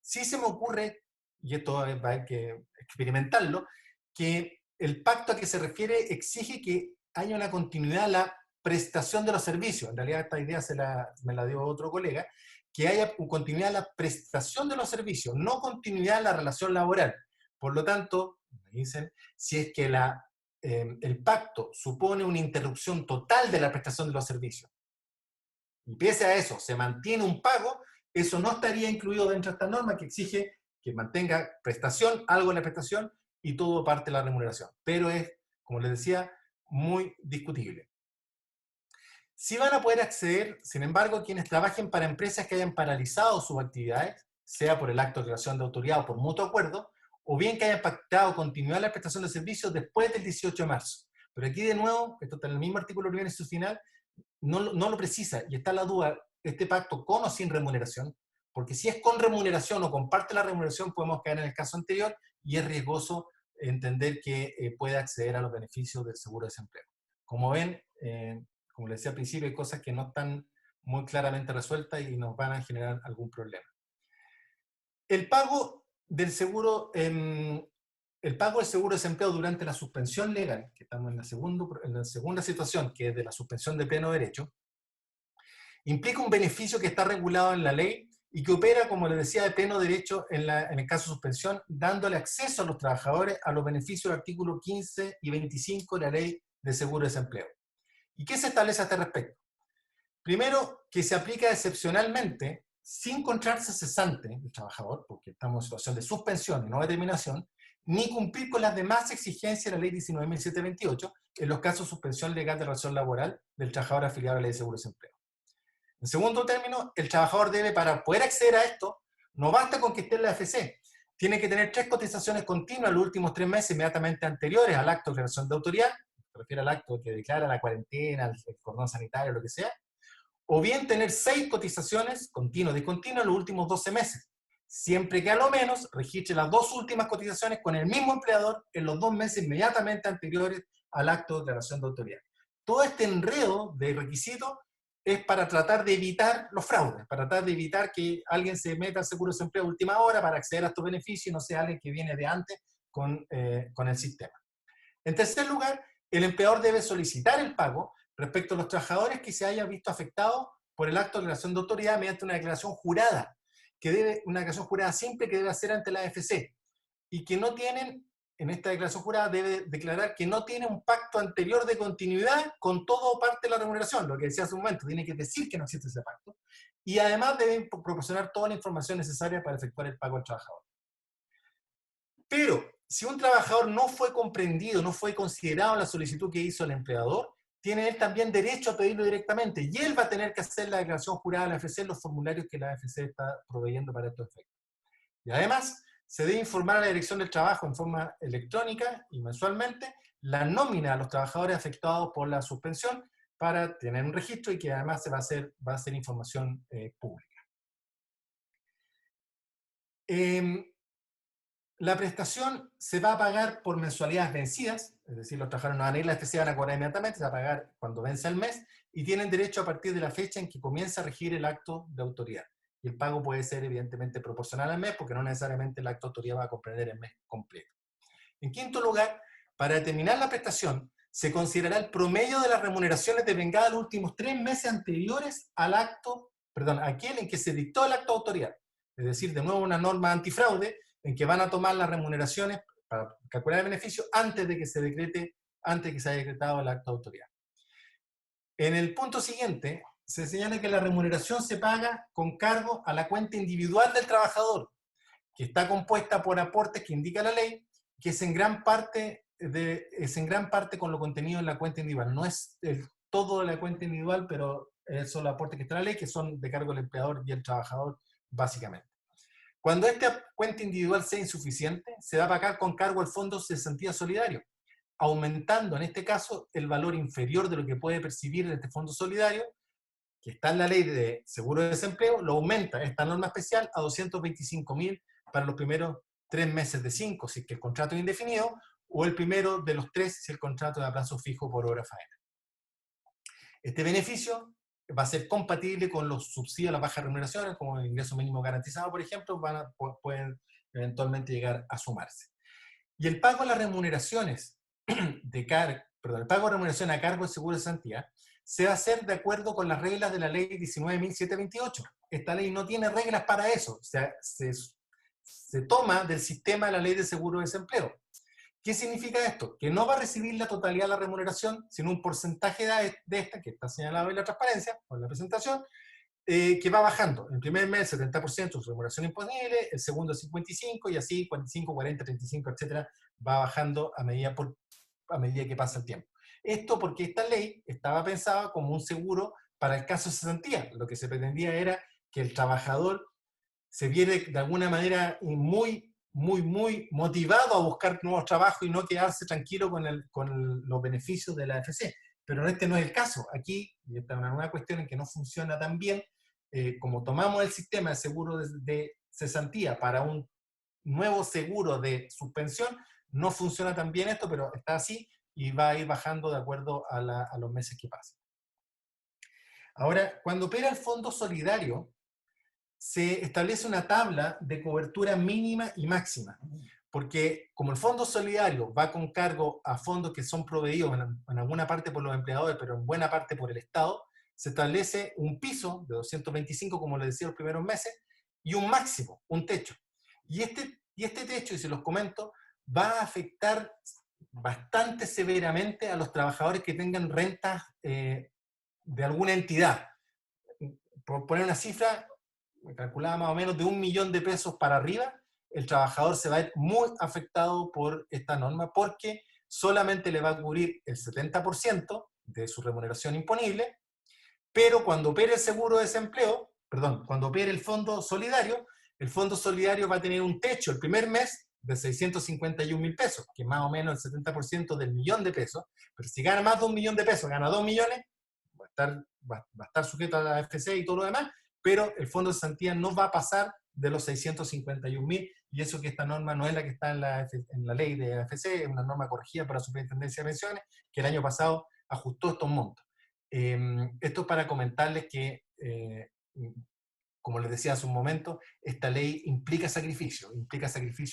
Sí se me ocurre, y esto va a haber que experimentarlo, que el pacto a que se refiere exige que haya una continuidad en la prestación de los servicios. En realidad esta idea me la dio otro colega, que haya continuidad en la prestación de los servicios, no continuidad en la relación laboral. Por lo tanto, me dicen, si es que el pacto supone una interrupción total de la prestación de los servicios, y pese a eso se mantiene un pago, eso no estaría incluido dentro de esta norma que exige que mantenga prestación, algo en la prestación y todo parte de la remuneración. Pero es, como les decía, muy discutible. Sí van a poder acceder, sin embargo, quienes trabajen para empresas que hayan paralizado sus actividades, sea por el acto de declaración de autoridad o por mutuo acuerdo, o bien que hayan pactado continuar la prestación de servicios después del 18 de marzo. Pero aquí de nuevo, esto está en el mismo artículo primero y su final, no lo precisa, y está la duda, este pacto con o sin remuneración, porque si es con remuneración o con parte de la remuneración podemos caer en el caso anterior y es riesgoso entender que puede acceder a los beneficios del seguro de desempleo. Como ven, como les decía al principio, hay cosas que no están muy claramente resueltas y nos van a generar algún problema. El pago del seguro, el pago del seguro de desempleo durante la suspensión legal, que estamos en la segunda situación, que es de la suspensión de pleno derecho, implica un beneficio que está regulado en la ley y que opera, como les decía, de pleno derecho en el caso de suspensión, dándole acceso a los trabajadores a los beneficios del artículo 15 y 25 de la ley de seguro de desempleo. ¿Y qué se establece a este respecto? Primero, que se aplica excepcionalmente, sin encontrarse cesante el trabajador, porque estamos en situación de suspensión y no determinación, ni cumplir con las demás exigencias de la ley 19.728 en los casos de suspensión legal de relación laboral del trabajador afiliado a la ley de seguro de desempleo. En segundo término, el trabajador debe, para poder acceder a esto, no basta con que esté en la AFC, tiene que tener 3 cotizaciones continuas los últimos 3 meses inmediatamente anteriores al acto de declaración de autoridad, se refiere al acto que declara la cuarentena, el cordón sanitario, lo que sea, o bien tener 6 cotizaciones continuas y discontinuas los últimos 12 meses, siempre que a lo menos registre las 2 últimas cotizaciones con el mismo empleador en los 2 meses inmediatamente anteriores al acto de declaración de autoridad. Todo este enredo de requisitos es para tratar de evitar los fraudes, para tratar de evitar que alguien se meta al seguro de desempleo a última hora para acceder a estos beneficios y no sea alguien que viene de antes con el sistema. En tercer lugar, el empleador debe solicitar el pago respecto a los trabajadores que se hayan visto afectados por el acto de declaración de autoridad mediante una declaración jurada, una declaración jurada simple que debe hacer ante la AFC, y que no tienen en esta declaración jurada debe declarar que no tiene un pacto anterior de continuidad con todo o parte de la remuneración, lo que decía hace un momento, tiene que decir que no existe ese pacto, y además debe proporcionar toda la información necesaria para efectuar el pago al trabajador. Pero, si un trabajador no fue comprendido, no fue considerado en la solicitud que hizo el empleador, tiene él también derecho a pedirlo directamente, y él va a tener que hacer la declaración jurada a la AFC en los formularios que la AFC está proveyendo para estos efectos. Y además, se debe informar a la Dirección del Trabajo en forma electrónica y mensualmente la nómina a los trabajadores afectados por la suspensión para tener un registro y que además se va a hacer información pública. La prestación se va a pagar por mensualidades vencidas, es decir, los trabajadores no van a ir a la FCA, van a cobrar inmediatamente, se va a pagar cuando vence el mes, y tienen derecho a partir de la fecha en que comienza a regir el acto de autoridad. Y el pago puede ser evidentemente proporcional al mes, porque no necesariamente el acto de autoridad va a comprender el mes completo. En quinto lugar, para determinar la prestación, se considerará el promedio de las remuneraciones devengadas los últimos 3 meses anteriores al acto, perdón, aquel en que se dictó el acto de autoridad. Es decir, de nuevo una norma antifraude en que van a tomar las remuneraciones para calcular el beneficio antes de que se decrete, antes de que se haya decretado el acto de autoridad. En el punto siguiente, se señala que la remuneración se paga con cargo a la cuenta individual del trabajador, que está compuesta por aportes que indica la ley, que es en gran parte con lo contenido en la cuenta individual. No es todo de la cuenta individual, pero son los aportes que está en la ley, que son de cargo del empleador y el trabajador, básicamente. Cuando esta cuenta individual sea insuficiente, se va a pagar con cargo al Fondo de Cesantía Solidario, aumentando en este caso el valor inferior de lo que puede percibir de este Fondo Solidario, que está en la ley de seguro de desempleo, lo aumenta esta norma especial a 225.000 para los primeros 3 meses de 5, si es que el contrato es indefinido, o el primero de los 3 si el contrato es a plazo fijo por hora faena. Este beneficio va a ser compatible con los subsidios a las bajas remuneraciones, como el ingreso mínimo garantizado, por ejemplo, pueden eventualmente llegar a sumarse. Y el pago de las remuneraciones el pago de remuneración a cargo del seguro de cesantía se va a hacer de acuerdo con las reglas de la ley 19.728. Esta ley no tiene reglas para eso, o sea, se toma del sistema de la ley de seguro de desempleo. ¿Qué significa esto? Que no va a recibir la totalidad de la remuneración, sino un porcentaje de esta, que está señalado en la transparencia, o en la presentación, que va bajando. El primer mes, 70% de su remuneración imponible, el segundo, 55%, y así 45, 40, 35, etcétera, va bajando a medida que pasa el tiempo. Esto porque esta ley estaba pensada como un seguro para el caso de cesantía. Lo que se pretendía era que el trabajador se viera de alguna manera muy motivado a buscar nuevos trabajos y no quedarse tranquilo con los beneficios de la AFC. Pero este no es el caso. Aquí, y esta es una nueva cuestión en que no funciona tan bien, como tomamos el sistema de seguro de cesantía para un nuevo seguro de suspensión, no funciona tan bien esto, pero está así y va a ir bajando de acuerdo a los meses que pasen. Ahora, cuando opera el Fondo Solidario, se establece una tabla de cobertura mínima y máxima, porque como el Fondo Solidario va con cargo a fondos que son proveídos en alguna parte por los empleadores, pero en buena parte por el Estado, se establece un piso de 225, como les decía, los primeros meses, y un máximo, un techo. Y este techo, y se los comento, va a afectar bastante severamente a los trabajadores que tengan rentas de alguna entidad. Por poner una cifra, calculada más o menos de 1 millón de pesos para arriba, el trabajador se va a ver muy afectado por esta norma porque solamente le va a cubrir el 70% de su remuneración imponible, pero cuando opere el seguro de desempleo, cuando opere el Fondo Solidario va a tener un techo el primer mes de 651.000 pesos, que es más o menos el 70% del millón de pesos, pero si gana más de 1 millón de pesos, gana 2 millones, va a estar sujeto a la FC y todo lo demás, pero el Fondo de Cesantía no va a pasar de los 651.000, y eso que esta norma no es la que está en la ley de AFC, es una norma corregida por la Superintendencia de Pensiones, que el año pasado ajustó estos montos. Esto es para comentarles que, como les decía hace un momento, esta ley implica sacrificio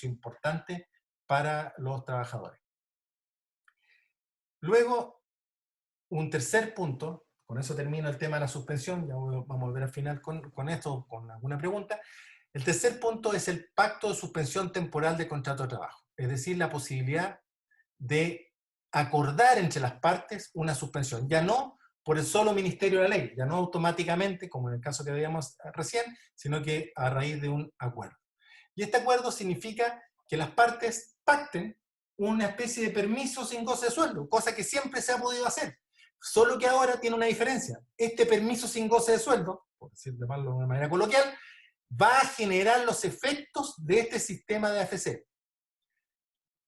importante para los trabajadores. Luego, un tercer punto, con eso termino el tema de la suspensión, ya vamos a volver al final con esto, con alguna pregunta. El tercer punto es el pacto de suspensión temporal de contrato de trabajo. es decir, la posibilidad de acordar entre las partes una suspensión, ya no por el solo ministerio de la ley, ya no automáticamente, como en el caso que veíamos recién, sino que a raíz de un acuerdo. Y este acuerdo significa que las partes pacten una especie de permiso sin goce de sueldo, cosa que siempre se ha podido hacer, solo que ahora tiene una diferencia. Este permiso sin goce de sueldo, por decirlo de una manera coloquial, va a generar los efectos de este sistema de AFC.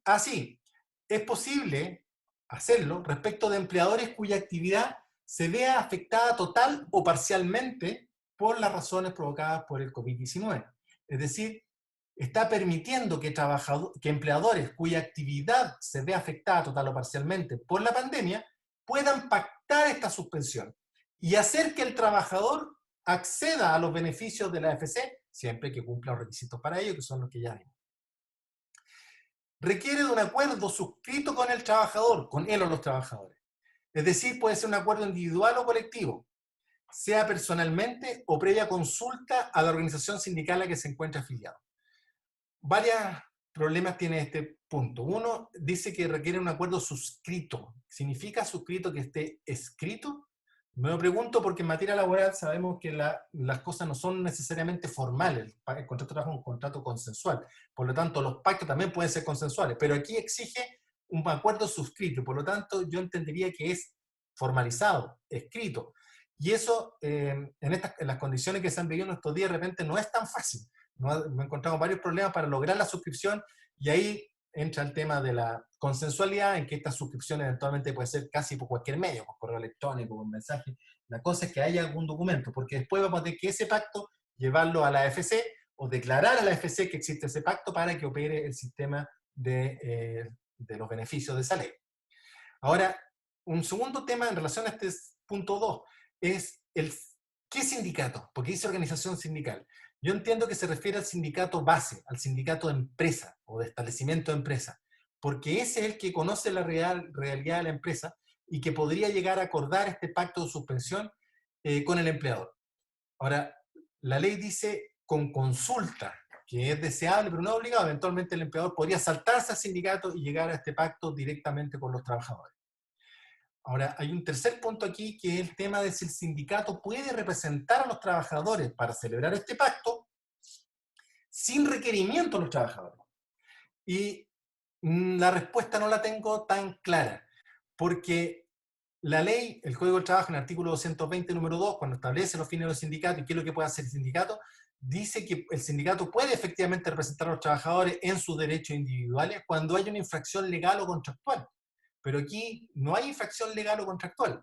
Así, es posible hacerlo respecto de empleadores cuya actividad se vea afectada total o parcialmente por las razones provocadas por el COVID-19. Es decir, está permitiendo que empleadores cuya actividad se vea afectada total o parcialmente por la pandemia puedan pactar esta suspensión y hacer que el trabajador acceda a los beneficios de la AFC siempre que cumpla los requisitos para ello, que son los que ya vimos. Requiere de un acuerdo suscrito con el trabajador, con él o los trabajadores. Es decir, puede ser un acuerdo individual o colectivo, sea personalmente o previa consulta a la organización sindical a la que se encuentra afiliado. Varios problemas tiene este punto. Uno, dice que requiere un acuerdo suscrito. ¿Significa suscrito que esté escrito? Me lo pregunto porque en materia laboral sabemos que las cosas no son necesariamente formales. El contrato de trabajo es un contrato consensual. Por lo tanto, los pactos también pueden ser consensuales. Pero aquí exige un acuerdo suscrito. Por lo tanto, yo entendería que es formalizado, escrito. Y eso, en las condiciones que se han vivido en estos días, de repente no es tan fácil. Me encontramos varios problemas para lograr la suscripción y ahí entra el tema de la consensualidad, en que esta suscripción eventualmente puede ser casi por cualquier medio, por correo electrónico, por mensaje. La cosa es que haya algún documento, porque después vamos a tener que ese pacto llevarlo a la AFC o declarar a la AFC que existe ese pacto para que opere el sistema de los beneficios de esa ley. Ahora, un segundo tema en relación a este punto 2 es ¿qué sindicato? Porque dice organización sindical. Yo entiendo que se refiere al sindicato base, al sindicato de empresa o de establecimiento de empresa, porque ese es el que conoce la realidad de la empresa y que podría llegar a acordar este pacto de suspensión con el empleador. Ahora, la ley dice con consulta, que es deseable pero no obligado. Eventualmente el empleador podría saltarse al sindicato y llegar a este pacto directamente con los trabajadores. Ahora, hay un tercer punto aquí, que es el tema de si el sindicato puede representar a los trabajadores para celebrar este pacto sin requerimiento a los trabajadores. Y la respuesta no la tengo tan clara, porque la ley, el Código del Trabajo, en el artículo 220, número 2, cuando establece los fines del sindicato y qué es lo que puede hacer el sindicato, dice que el sindicato puede efectivamente representar a los trabajadores en sus derechos individuales cuando hay una infracción legal o contractual. Pero aquí no hay infracción legal o contractual.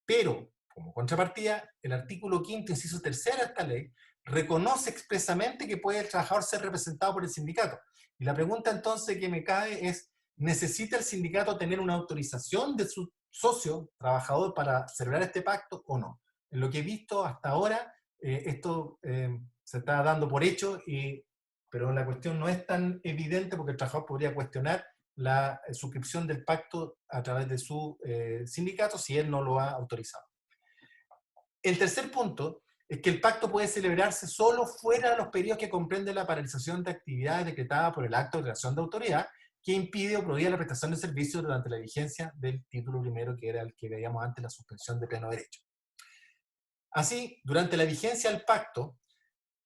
Pero, como contrapartida, el artículo 5º, inciso 3 de esta ley, reconoce expresamente que puede el trabajador ser representado por el sindicato. Y la pregunta entonces que me cae es, ¿necesita el sindicato tener una autorización de su socio, trabajador, para celebrar este pacto o no? En lo que he visto hasta ahora, esto se está dando por hecho, pero la cuestión no es tan evidente porque el trabajador podría cuestionar la suscripción del pacto a través de su sindicato si él no lo ha autorizado. El tercer punto es que el pacto puede celebrarse solo fuera de los periodos que comprende la paralización de actividades decretada por el acto de creación de autoridad que impide o prohíbe la prestación de servicios durante la vigencia del título primero, que era el que veíamos antes, la suspensión de pleno derecho. Así, durante la vigencia del pacto,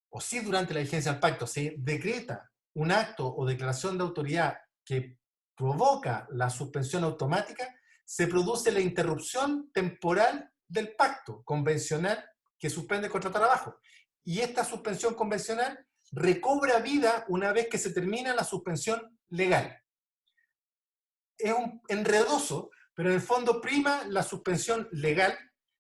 o si durante la vigencia del pacto se decreta un acto o declaración de autoridad que provoca la suspensión automática, se produce la interrupción temporal del pacto convencional que suspende el contrato de trabajo. Y esta suspensión convencional recobra vida una vez que se termina la suspensión legal. Es un enredoso, pero en el fondo prima la suspensión legal.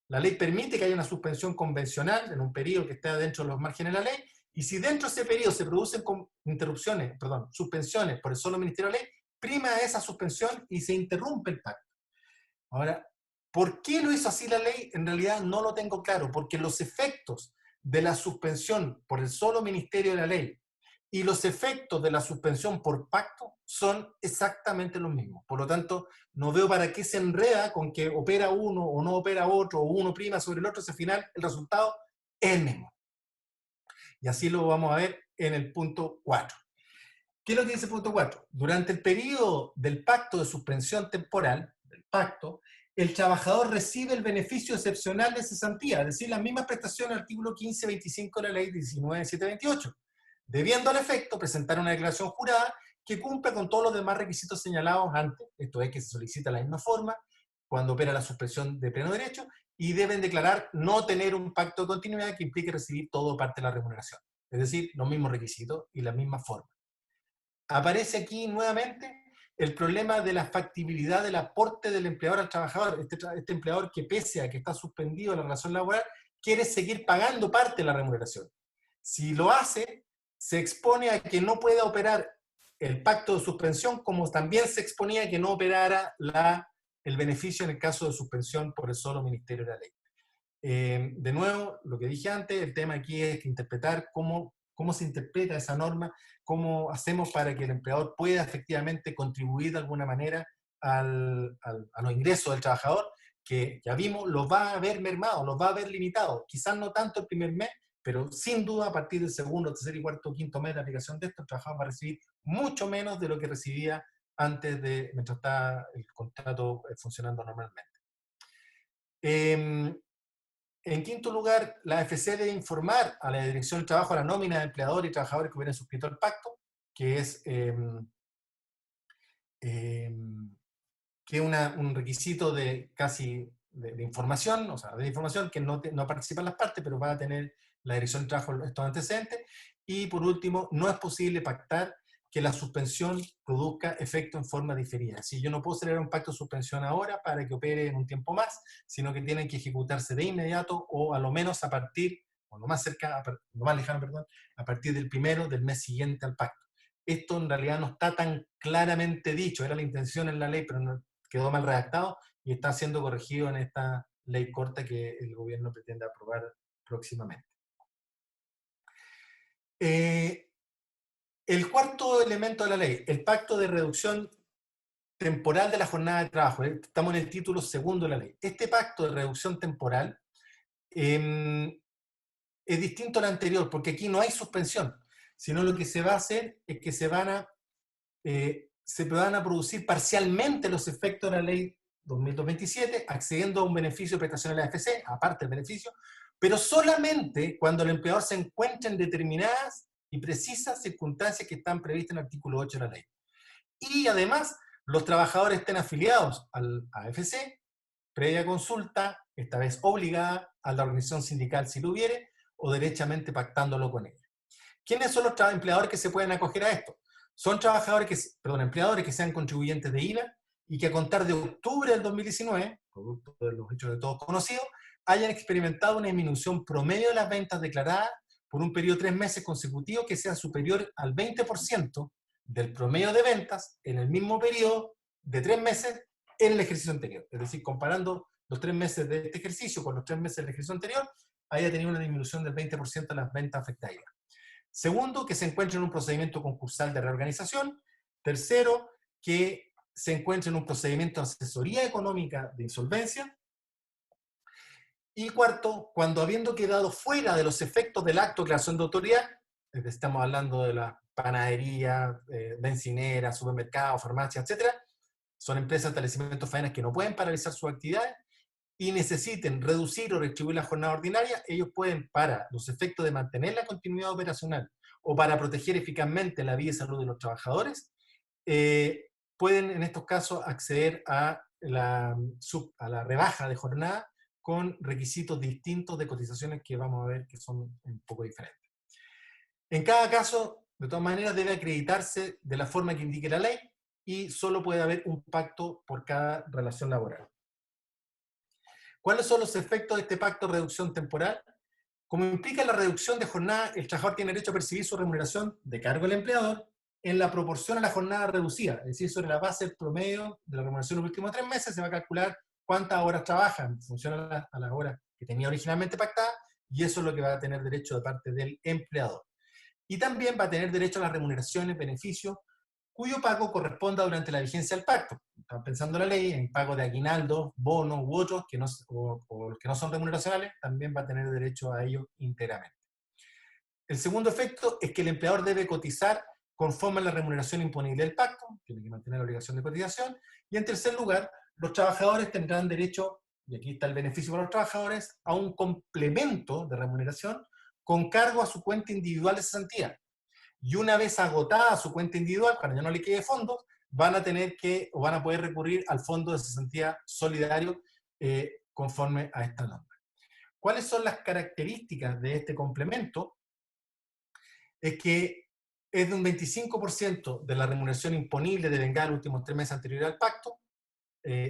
La ley permite que haya una suspensión convencional en un periodo que esté dentro de los márgenes de la ley, y si dentro de ese periodo se producen suspensiones por el solo Ministerio de la Ley, prima esa suspensión y se interrumpe el pacto. Ahora, ¿por qué lo hizo así la ley? En realidad no lo tengo claro, porque los efectos de la suspensión por el solo Ministerio de la Ley y los efectos de la suspensión por pacto son exactamente los mismos. Por lo tanto, no veo para qué se enreda con que opera uno o no opera otro, o uno prima sobre el otro, si al final el resultado es el mismo. Y así lo vamos a ver en el punto 4. ¿Qué es lo que dice el punto 4? Durante el periodo del pacto de suspensión temporal, del pacto, el trabajador recibe el beneficio excepcional de cesantía, es decir, las mismas prestaciones del artículo 1525 de la ley 19728, debiendo al efecto presentar una declaración jurada que cumpla con todos los demás requisitos señalados antes, esto es que se solicita la misma forma cuando opera la suspensión de pleno derecho, y deben declarar no tener un pacto de continuidad que implique recibir todo o parte de la remuneración. Es decir, los mismos requisitos y la misma forma. Aparece aquí nuevamente el problema de la factibilidad del aporte del empleador al trabajador. Este empleador que pese a que está suspendido la relación laboral, quiere seguir pagando parte de la remuneración. Si lo hace, se expone a que no pueda operar el pacto de suspensión, como también se exponía a que no operara el beneficio en el caso de suspensión por el solo Ministerio de la Ley. De nuevo, lo que dije antes, el tema aquí es que interpretar cómo se interpreta esa norma, cómo hacemos para que el empleador pueda efectivamente contribuir de alguna manera a los ingresos del trabajador, que ya vimos, los va a ver mermados, los va a ver limitados, quizás no tanto el primer mes, pero sin duda a partir del segundo, tercer y cuarto, quinto mes de aplicación de esto, el trabajador va a recibir mucho menos de lo que recibía antes de, mientras está el contrato funcionando normalmente. En quinto lugar, la AFC debe informar a la Dirección del Trabajo, a la nómina de empleadores y trabajadores que hubieran suscrito el pacto, que es un requisito de de información, o sea, de información que no participan las partes, pero va a tener la Dirección del Trabajo estos antecedentes. Y por último, no es posible pactar que la suspensión produzca efecto en forma diferida. Si yo no puedo celebrar un pacto de suspensión ahora para que opere en un tiempo más, sino que tienen que ejecutarse de inmediato o a lo menos a partir, o lo más cerca, lo más lejano, perdón, a partir del primero del mes siguiente al pacto. Esto en realidad no está tan claramente dicho, era la intención en la ley, pero no, quedó mal redactado y está siendo corregido en esta ley corta que el gobierno pretende aprobar próximamente. El cuarto elemento de la ley, el pacto de reducción temporal de la jornada de trabajo. Estamos en el título segundo de la ley. Este pacto de reducción temporal es distinto al anterior, porque aquí no hay suspensión, sino lo que se va a hacer es que se van a producir parcialmente los efectos de la ley 2227, accediendo a un beneficio de prestación de la AFC, aparte del beneficio, pero solamente cuando el empleador se encuentre en determinadas y precisas circunstancias que están previstas en el artículo 8 de la ley. Y además, los trabajadores estén afiliados al AFC, previa consulta, esta vez obligada, a la organización sindical si lo hubiere, o derechamente pactándolo con ella. ¿Quiénes son los empleadores que se pueden acoger a esto? Son empleadores que sean contribuyentes de IVA y que a contar de octubre del 2019, producto de los hechos de todos conocidos, hayan experimentado una disminución promedio de las ventas declaradas por un periodo de 3 meses consecutivos que sea superior al 20% del promedio de ventas en el mismo periodo de 3 meses en el ejercicio anterior. Es decir, comparando los 3 meses de este ejercicio con los 3 meses del ejercicio anterior, haya tenido una disminución del 20% de las ventas afectadas. Segundo, que se encuentre en un procedimiento concursal de reorganización. Tercero, que se encuentre en un procedimiento de asesoría económica de insolvencia. Y cuarto, cuando habiendo quedado fuera de los efectos del acto de declaración de autoridad, estamos hablando de la panadería, bencinera, supermercados, farmacia, etc., son empresas de establecimientos faenas que no pueden paralizar sus actividades y necesiten reducir o retribuir la jornada ordinaria, ellos pueden, para los efectos de mantener la continuidad operacional o para proteger eficazmente la vida y salud de los trabajadores, pueden en estos casos acceder a la rebaja de jornada con requisitos distintos de cotizaciones que vamos a ver que son un poco diferentes. En cada caso, de todas maneras, debe acreditarse de la forma que indique la ley y solo puede haber un pacto por cada relación laboral. ¿Cuáles son los efectos de este pacto de reducción temporal? Como implica la reducción de jornada, el trabajador tiene derecho a percibir su remuneración de cargo del empleador en la proporción a la jornada reducida, es decir, sobre la base del promedio de la remuneración de los últimos 3 meses se va a calcular cuántas horas trabaja en función a las horas que tenía originalmente pactadas, y eso es lo que va a tener derecho de parte del empleador. Y también va a tener derecho a las remuneraciones, beneficios, cuyo pago corresponda durante la vigencia del pacto. Están pensando la ley en pago de aguinaldos, bonos u otros que o los que no son remuneracionales, también va a tener derecho a ello íntegramente. El segundo efecto es que el empleador debe cotizar conforman la remuneración imponible del pacto, tienen que mantener la obligación de cotización, y en tercer lugar, los trabajadores tendrán derecho, y aquí está el beneficio para los trabajadores, a un complemento de remuneración con cargo a su cuenta individual de cesantía. Y una vez agotada su cuenta individual, cuando ya no le quede fondos, van a tener que, o van a poder recurrir al fondo de cesantía solidario conforme a esta norma. ¿Cuáles son las características de este complemento? Es que es de un 25% de la remuneración imponible devengada en los últimos 3 meses anteriores al pacto.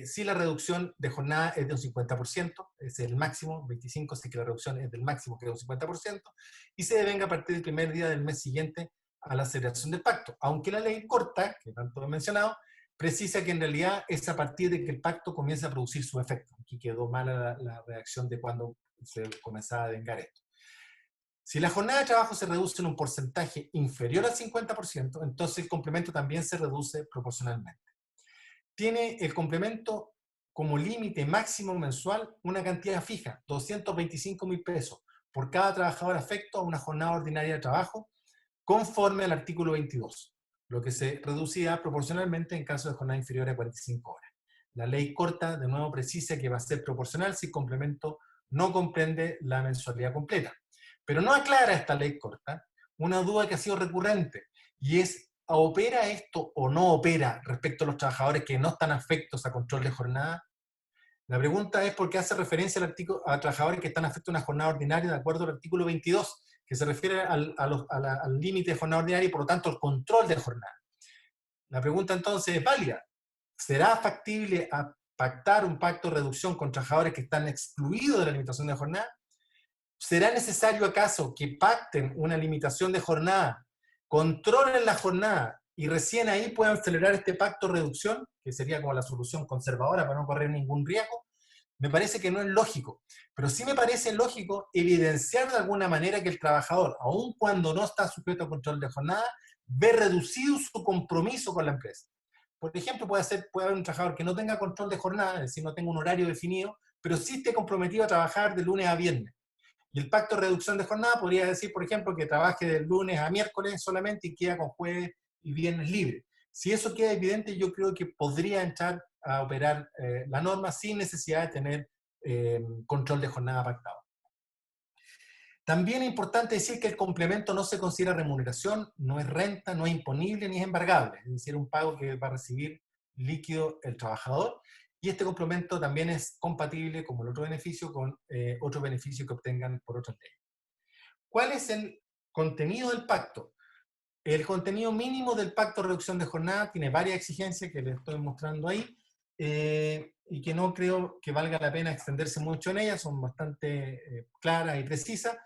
Si la reducción de jornada es de un 50%, es el máximo, 25%, si que la reducción es del máximo, que es un 50%, y se devenga a partir del primer día del mes siguiente a la celebración del pacto. Aunque la ley corta, que tanto he mencionado, precisa que en realidad es a partir de que el pacto comience a producir su efecto. Aquí quedó mala la redacción de cuando se comenzaba a devengar esto. Si la jornada de trabajo se reduce en un porcentaje inferior al 50%, entonces el complemento también se reduce proporcionalmente. Tiene el complemento como límite máximo mensual una cantidad fija, 225.000 pesos, por cada trabajador afecto a una jornada ordinaria de trabajo, conforme al artículo 22, lo que se reducirá proporcionalmente en caso de jornada inferior a 45 horas. La ley corta, de nuevo, precisa que va a ser proporcional si el complemento no comprende la mensualidad completa. Pero no aclara esta ley corta una duda que ha sido recurrente, y es, ¿opera esto o no opera respecto a los trabajadores que no están afectos a control de jornada? La pregunta es porque hace referencia a trabajadores que están afectos a una jornada ordinaria de acuerdo al artículo 22, que se refiere al límite de jornada ordinaria y por lo tanto al control de jornada. La pregunta entonces es válida. ¿Será factible pactar un pacto de reducción con trabajadores que están excluidos de la limitación de jornada? ¿Será necesario acaso que pacten una limitación de jornada, controlen la jornada y recién ahí puedan celebrar este pacto de reducción, que sería como la solución conservadora para no correr ningún riesgo? Me parece que no es lógico, pero sí me parece lógico evidenciar de alguna manera que el trabajador, aun cuando no está sujeto a control de jornada, ve reducido su compromiso con la empresa. Por ejemplo, puede haber un trabajador que no tenga control de jornada, es decir, no tenga un horario definido, pero sí esté comprometido a trabajar de lunes a viernes. Y el pacto de reducción de jornada podría decir, por ejemplo, que trabaje de lunes a miércoles solamente y queda con jueves y viernes libre. Si eso queda evidente, yo creo que podría entrar a operar la norma sin necesidad de tener control de jornada pactado. También es importante decir que el complemento no se considera remuneración, no es renta, no es imponible ni es embargable, es decir, un pago que va a recibir líquido el trabajador, y este complemento también es compatible, como el otro beneficio, con otros beneficios que obtengan por otras leyes. ¿Cuál es el contenido del pacto? El contenido mínimo del pacto de reducción de jornada tiene varias exigencias que les estoy mostrando ahí, y que no creo que valga la pena extenderse mucho en ellas, son bastante claras y precisas.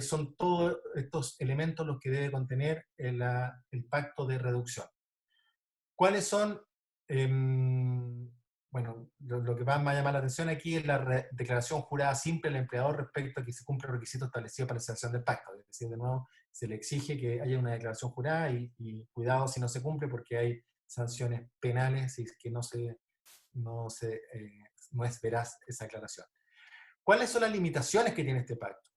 Son todos estos elementos los que debe contener el pacto de reducción. ¿Cuáles son? Bueno, lo que más me llama la atención aquí es la declaración jurada simple del empleador respecto a que se cumplen los requisitos establecidos para la celebración del pacto. Es decir, de nuevo, se le exige que haya una declaración jurada y cuidado si no se cumple porque hay sanciones penales si es que no es veraz esa aclaración. ¿Cuáles son las limitaciones que tiene este pacto?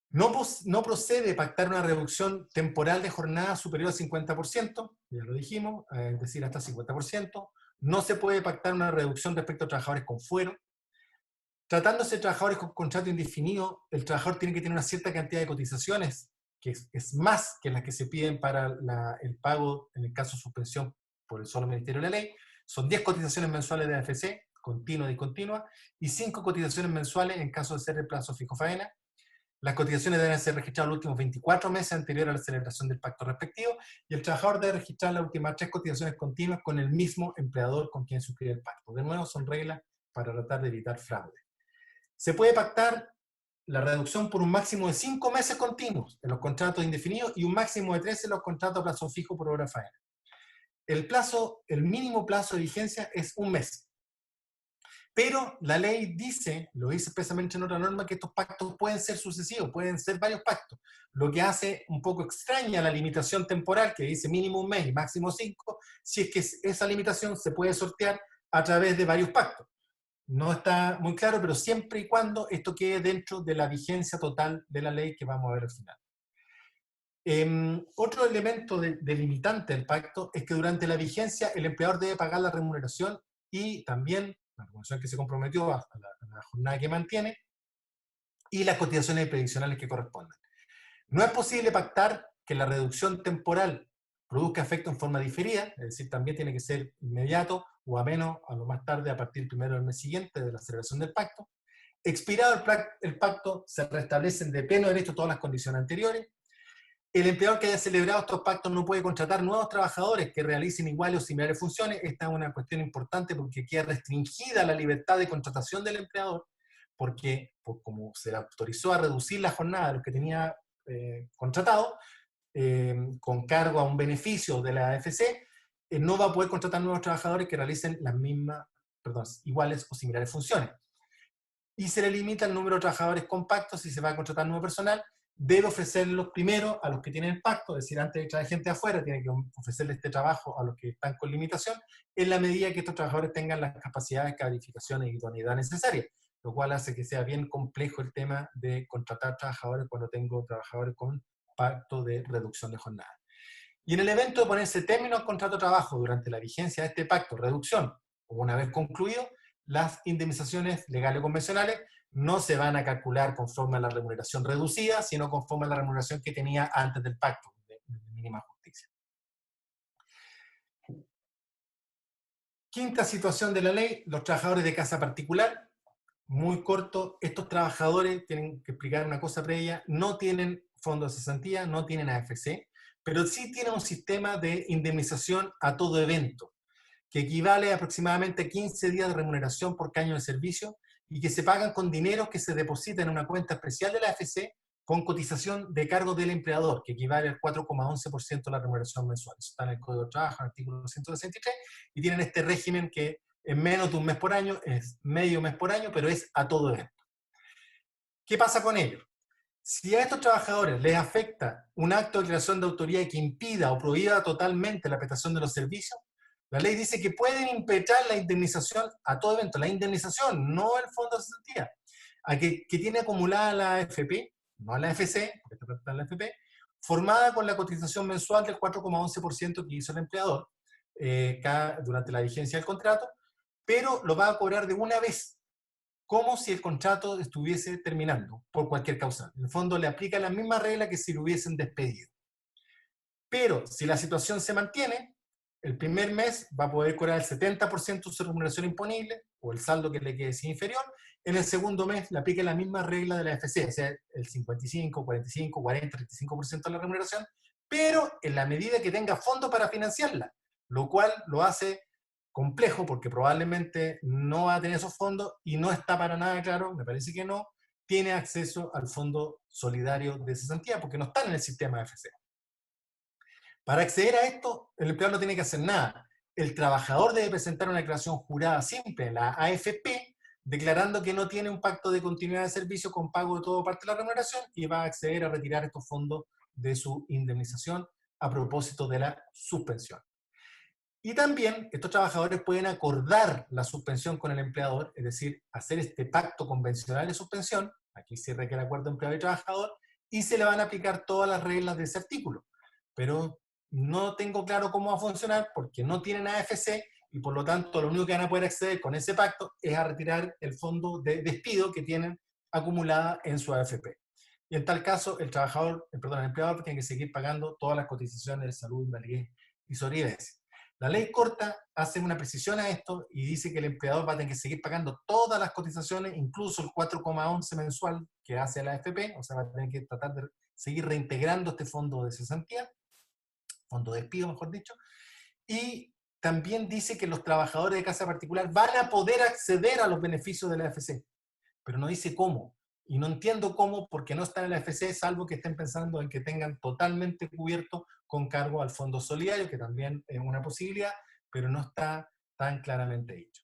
No procede pactar una reducción temporal de jornada superior al 50%, ya lo dijimos, es decir, hasta 50%. No se puede pactar una reducción respecto a trabajadores con fuero. Tratándose de trabajadores con contrato indefinido, el trabajador tiene que tener una cierta cantidad de cotizaciones, que es más que las que se piden para el pago en el caso de suspensión por el solo Ministerio de la Ley. Son 10 cotizaciones mensuales de AFC, continua y discontinua, y 5 cotizaciones mensuales en caso de ser el plazo fijo faena. Las cotizaciones deben ser registradas los últimos 24 meses anterior a la celebración del pacto respectivo, y el trabajador debe registrar las últimas 3 cotizaciones continuas con el mismo empleador con quien suscribe el pacto. De nuevo, son reglas para tratar de evitar fraude. Se puede pactar la reducción por un máximo de 5 meses continuos en los contratos indefinidos y un máximo de 13 en los contratos a plazo fijo por hora faena. El mínimo plazo de vigencia es un mes. Pero la ley dice, lo dice expresamente en otra norma, que estos pactos pueden ser sucesivos, pueden ser varios pactos, lo que hace un poco extraña la limitación temporal que dice mínimo un mes y máximo 5, si es que esa limitación se puede sortear a través de varios pactos. No está muy claro, pero siempre y cuando esto quede dentro de la vigencia total de la ley que vamos a ver al final. Otro elemento delimitante del pacto es que durante la vigencia el empleador debe pagar la remuneración y también la remuneración que se comprometió a la jornada que mantiene y las cotizaciones previsionales que correspondan. No es posible pactar que la reducción temporal produzca efecto en forma diferida, es decir, también tiene que ser inmediato o a menos a lo más tarde a partir del primero del mes siguiente de la celebración del pacto. Expirado el pacto, se restablecen de pleno derecho todas las condiciones anteriores. El empleador que haya celebrado estos pactos no puede contratar nuevos trabajadores que realicen iguales o similares funciones. Esta es una cuestión importante porque queda restringida la libertad de contratación del empleador, porque como se le autorizó a reducir la jornada de los que tenía contratado, con cargo a un beneficio de la AFC, no va a poder contratar nuevos trabajadores que realicen las mismas, perdón, iguales o similares funciones. Y se le limita el número de trabajadores con pacto. Si se va a contratar nuevo personal, debe ofrecerlos primero a los que tienen el pacto, es decir, antes de traer gente afuera, tiene que ofrecerle este trabajo a los que están con limitación, en la medida que estos trabajadores tengan las capacidades, calificaciones y idoneidad necesarias, lo cual hace que sea bien complejo el tema de contratar trabajadores cuando tengo trabajadores con pacto de reducción de jornada. Y en el evento de ponerse término al contrato de trabajo durante la vigencia de este pacto, reducción, o una vez concluido, las indemnizaciones legales o convencionales no se van a calcular conforme a la remuneración reducida, sino conforme a la remuneración que tenía antes del pacto de mínima justicia. Quinta situación de la ley, los trabajadores de casa particular. Muy corto, estos trabajadores tienen que explicar una cosa previa, no tienen fondo de cesantía, no tienen AFC, pero sí tienen un sistema de indemnización a todo evento, que equivale a aproximadamente 15 días de remuneración por año de servicio y que se pagan con dinero que se deposita en una cuenta especial de la AFC con cotización de cargo del empleador, que equivale al 4,11% de la remuneración mensual. Eso está en el Código de Trabajo, en el artículo 163, y tienen este régimen que es menos de un mes por año, es medio mes por año, pero es a todo evento. ¿Qué pasa con ello? Si a estos trabajadores les afecta un acto de declaración de autoridad que impida o prohíba totalmente la prestación de los servicios, la ley dice que pueden impetrar la indemnización a todo evento, la indemnización, no el fondo de cesantía, a que tiene acumulada la AFP, no la AFC, porque está planteada la AFP, formada con la cotización mensual del 4,11% que hizo el empleador durante la vigencia del contrato, pero lo va a cobrar de una vez, como si el contrato estuviese terminando por cualquier causa. En el fondo le aplica la misma regla que si lo hubiesen despedido. Pero si la situación se mantiene, el primer mes va a poder cobrar el 70% de su remuneración imponible o el saldo que le quede sin inferior. En el segundo mes le aplica la misma regla de la FC, o sea, el 55, 45, 40, 35% de la remuneración, pero en la medida que tenga fondo para financiarla, lo cual lo hace complejo porque probablemente no va a tener esos fondos y no está para nada claro, me parece que no, tiene acceso al fondo solidario de cesantía porque no está en el sistema de FC. Para acceder a esto, el empleador no tiene que hacer nada. El trabajador debe presentar una declaración jurada simple, la AFP, declarando que no tiene un pacto de continuidad de servicio con pago de todo parte de la remuneración y va a acceder a retirar estos fondos de su indemnización a propósito de la suspensión. Y también estos trabajadores pueden acordar la suspensión con el empleador, es decir, hacer este pacto convencional de suspensión, aquí se requiere acuerdo empleador y trabajador, y se le van a aplicar todas las reglas de ese artículo. Pero no tengo claro cómo va a funcionar porque no tienen AFC y por lo tanto lo único que van a poder acceder con ese pacto es a retirar el fondo de despido que tienen acumulada en su AFP. Y en tal caso, el empleador tiene que seguir pagando todas las cotizaciones de salud, invalidez y sobrevivencia. La ley corta hace una precisión a esto y dice que el empleador va a tener que seguir pagando todas las cotizaciones, incluso el 4,11 mensual que hace la AFP, o sea, va a tener que tratar de seguir reintegrando este fondo de cesantía, fondo de despido, mejor dicho, y también dice que los trabajadores de casa particular van a poder acceder a los beneficios de la AFC, pero no dice cómo. Y no entiendo cómo, porque no están en la AFC, salvo que estén pensando en que tengan totalmente cubierto con cargo al fondo solidario, que también es una posibilidad, pero no está tan claramente dicho.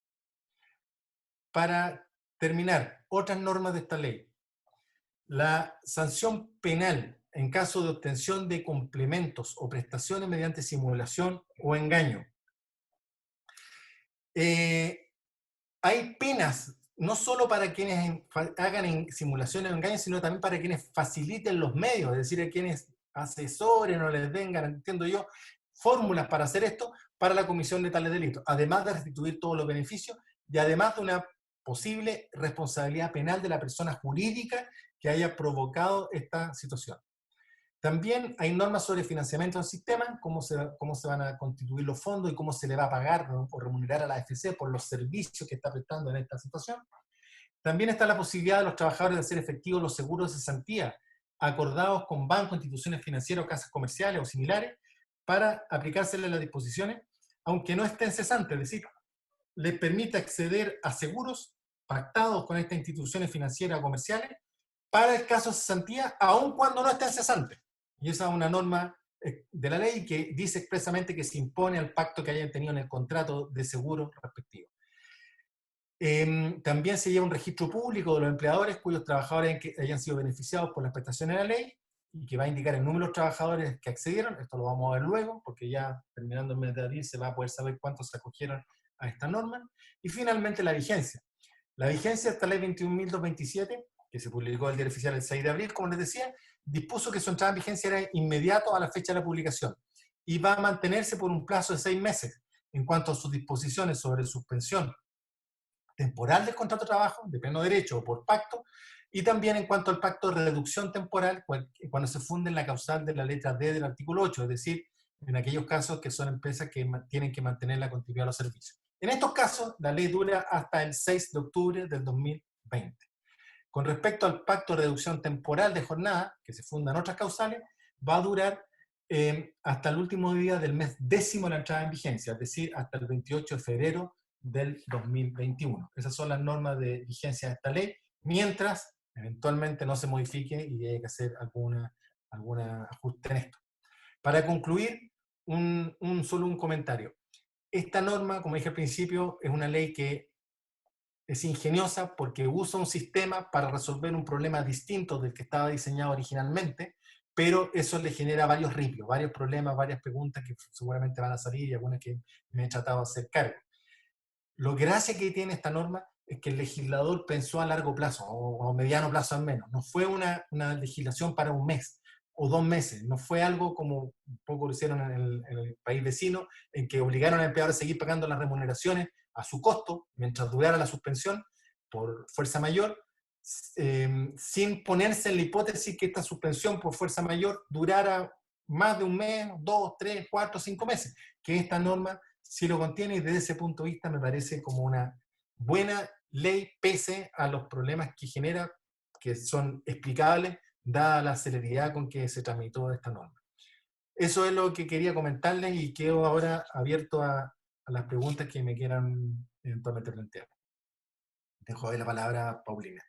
Para terminar, otras normas de esta ley. La sanción penal en caso de obtención de complementos o prestaciones mediante simulación o engaño. Hay penas no solo para quienes hagan simulaciones o engaños, sino también para quienes faciliten los medios, es decir, a quienes asesoren o les den, entiendo yo, fórmulas para hacer esto para la comisión de tales delitos, además de restituir todos los beneficios y además de una posible responsabilidad penal de la persona jurídica que haya provocado esta situación. También hay normas sobre financiamiento del sistema, cómo se van a constituir los fondos y cómo se le va a pagar, ¿no?, o remunerar a la AFC por los servicios que está prestando en esta situación. También está la posibilidad de los trabajadores de hacer efectivos los seguros de cesantía acordados con bancos, instituciones financieras, casas comerciales o similares para aplicárseles las disposiciones, aunque no estén cesantes, es decir, les permite acceder a seguros pactados con estas instituciones financieras o comerciales para el caso de cesantía, aun cuando no estén cesantes. Y esa es una norma de la ley que dice expresamente que se impone al pacto que hayan tenido en el contrato de seguro respectivo. También se lleva un registro público de los empleadores cuyos trabajadores hayan sido beneficiados por las prestaciones de la ley y que va a indicar el número de trabajadores que accedieron. Esto lo vamos a ver luego, porque ya terminando el mes de abril se va a poder saber cuántos se acogieron a esta norma. Y finalmente la vigencia. La vigencia de esta ley 21.227, que se publicó en el Diario Oficial el 6 de abril, como les decía, dispuso que su entrada en vigencia era inmediato a la fecha de la publicación y va a mantenerse por un plazo de 6 meses en cuanto a sus disposiciones sobre suspensión temporal del contrato de trabajo, de pleno derecho o por pacto, y también en cuanto al pacto de reducción temporal, cuando se funde en la causal de la letra D del artículo 8, es decir, en aquellos casos que son empresas que tienen que mantener la continuidad de los servicios. En estos casos, la ley dura hasta el 6 de octubre del 2020. Con respecto al pacto de reducción temporal de jornada, que se funda en otras causales, va a durar hasta el último día del mes décimo de la entrada en vigencia, es decir, hasta el 28 de febrero del 2021. Esas son las normas de vigencia de esta ley, mientras eventualmente no se modifique y hay que hacer algún ajuste en esto. Para concluir, solo un comentario. Esta norma, como dije al principio, es una ley que es ingeniosa porque usa un sistema para resolver un problema distinto del que estaba diseñado originalmente, pero eso le genera varios ripios, varios problemas, varias preguntas que seguramente van a salir y algunas que me he tratado de hacer cargo. Lo gracia que tiene esta norma es que el legislador pensó a largo plazo, o a mediano plazo al menos. No fue una legislación para un mes o 2 meses, no fue algo como un poco lo hicieron en el país vecino, en que obligaron al empleador a seguir pagando las remuneraciones a su costo, mientras durara la suspensión por fuerza mayor, sin ponerse en la hipótesis que esta suspensión por fuerza mayor durara más de un mes, 2, 3, 4, 5 meses, que esta norma sí lo contiene, y desde ese punto de vista me parece como una buena ley pese a los problemas que genera, que son explicables, dada la celeridad con que se tramitó esta norma. Eso es lo que quería comentarles y quedo ahora abierto a las preguntas que me quieran eventualmente plantear. Dejo ahí la palabra a Paulina.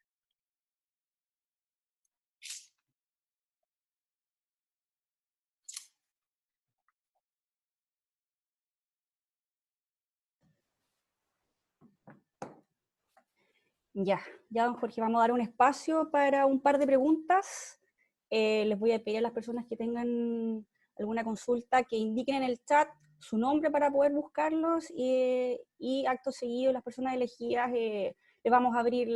Ya, don Jorge, vamos a dar un espacio para un par de preguntas. Les voy a pedir a las personas que tengan alguna consulta que indiquen en el chat su nombre para poder buscarlos y acto seguido las personas elegidas les vamos a abrir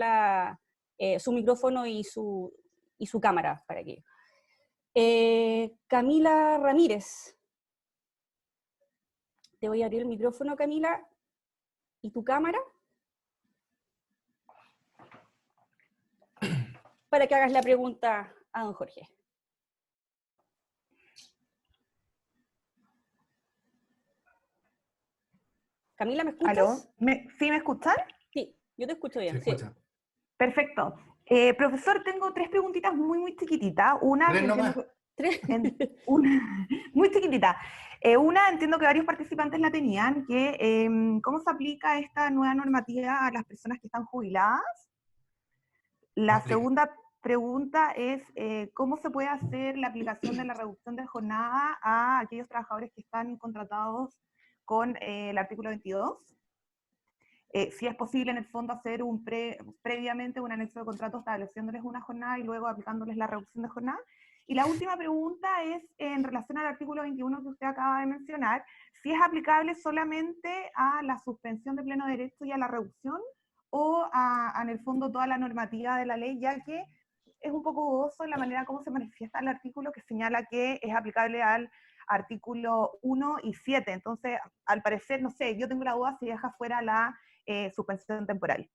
su micrófono y su cámara para que... Camila Ramírez. Te voy a abrir el micrófono, Camila, y tu cámara, para que hagas la pregunta a don Jorge. Camila, ¿me escuchas? ¿Aló? ¿Sí me escuchan? Sí, yo te escucho bien. Sí. Perfecto. Profesor, tengo 3 preguntitas muy chiquititas. Una ¿Tres nomás? muy chiquitita. Una, entiendo que varios participantes la tenían, que ¿cómo se aplica esta nueva normativa a las personas que están jubiladas? La segunda pregunta es, ¿cómo se puede hacer la aplicación de la reducción de jornada a aquellos trabajadores que están contratados con el artículo 22? Si es posible en el fondo hacer previamente un anexo de contrato estableciéndoles una jornada y luego aplicándoles la reducción de jornada. Y la última pregunta es en relación al artículo 21 que usted acaba de mencionar, si es aplicable solamente a la suspensión de pleno derecho y a la reducción, o en el fondo toda la normativa de la ley, ya que es un poco dudoso en la manera como se manifiesta el artículo, que señala que es aplicable al artículo 1 y 7. Entonces, al parecer, no sé, yo tengo la duda si deja fuera la suspensión temporal.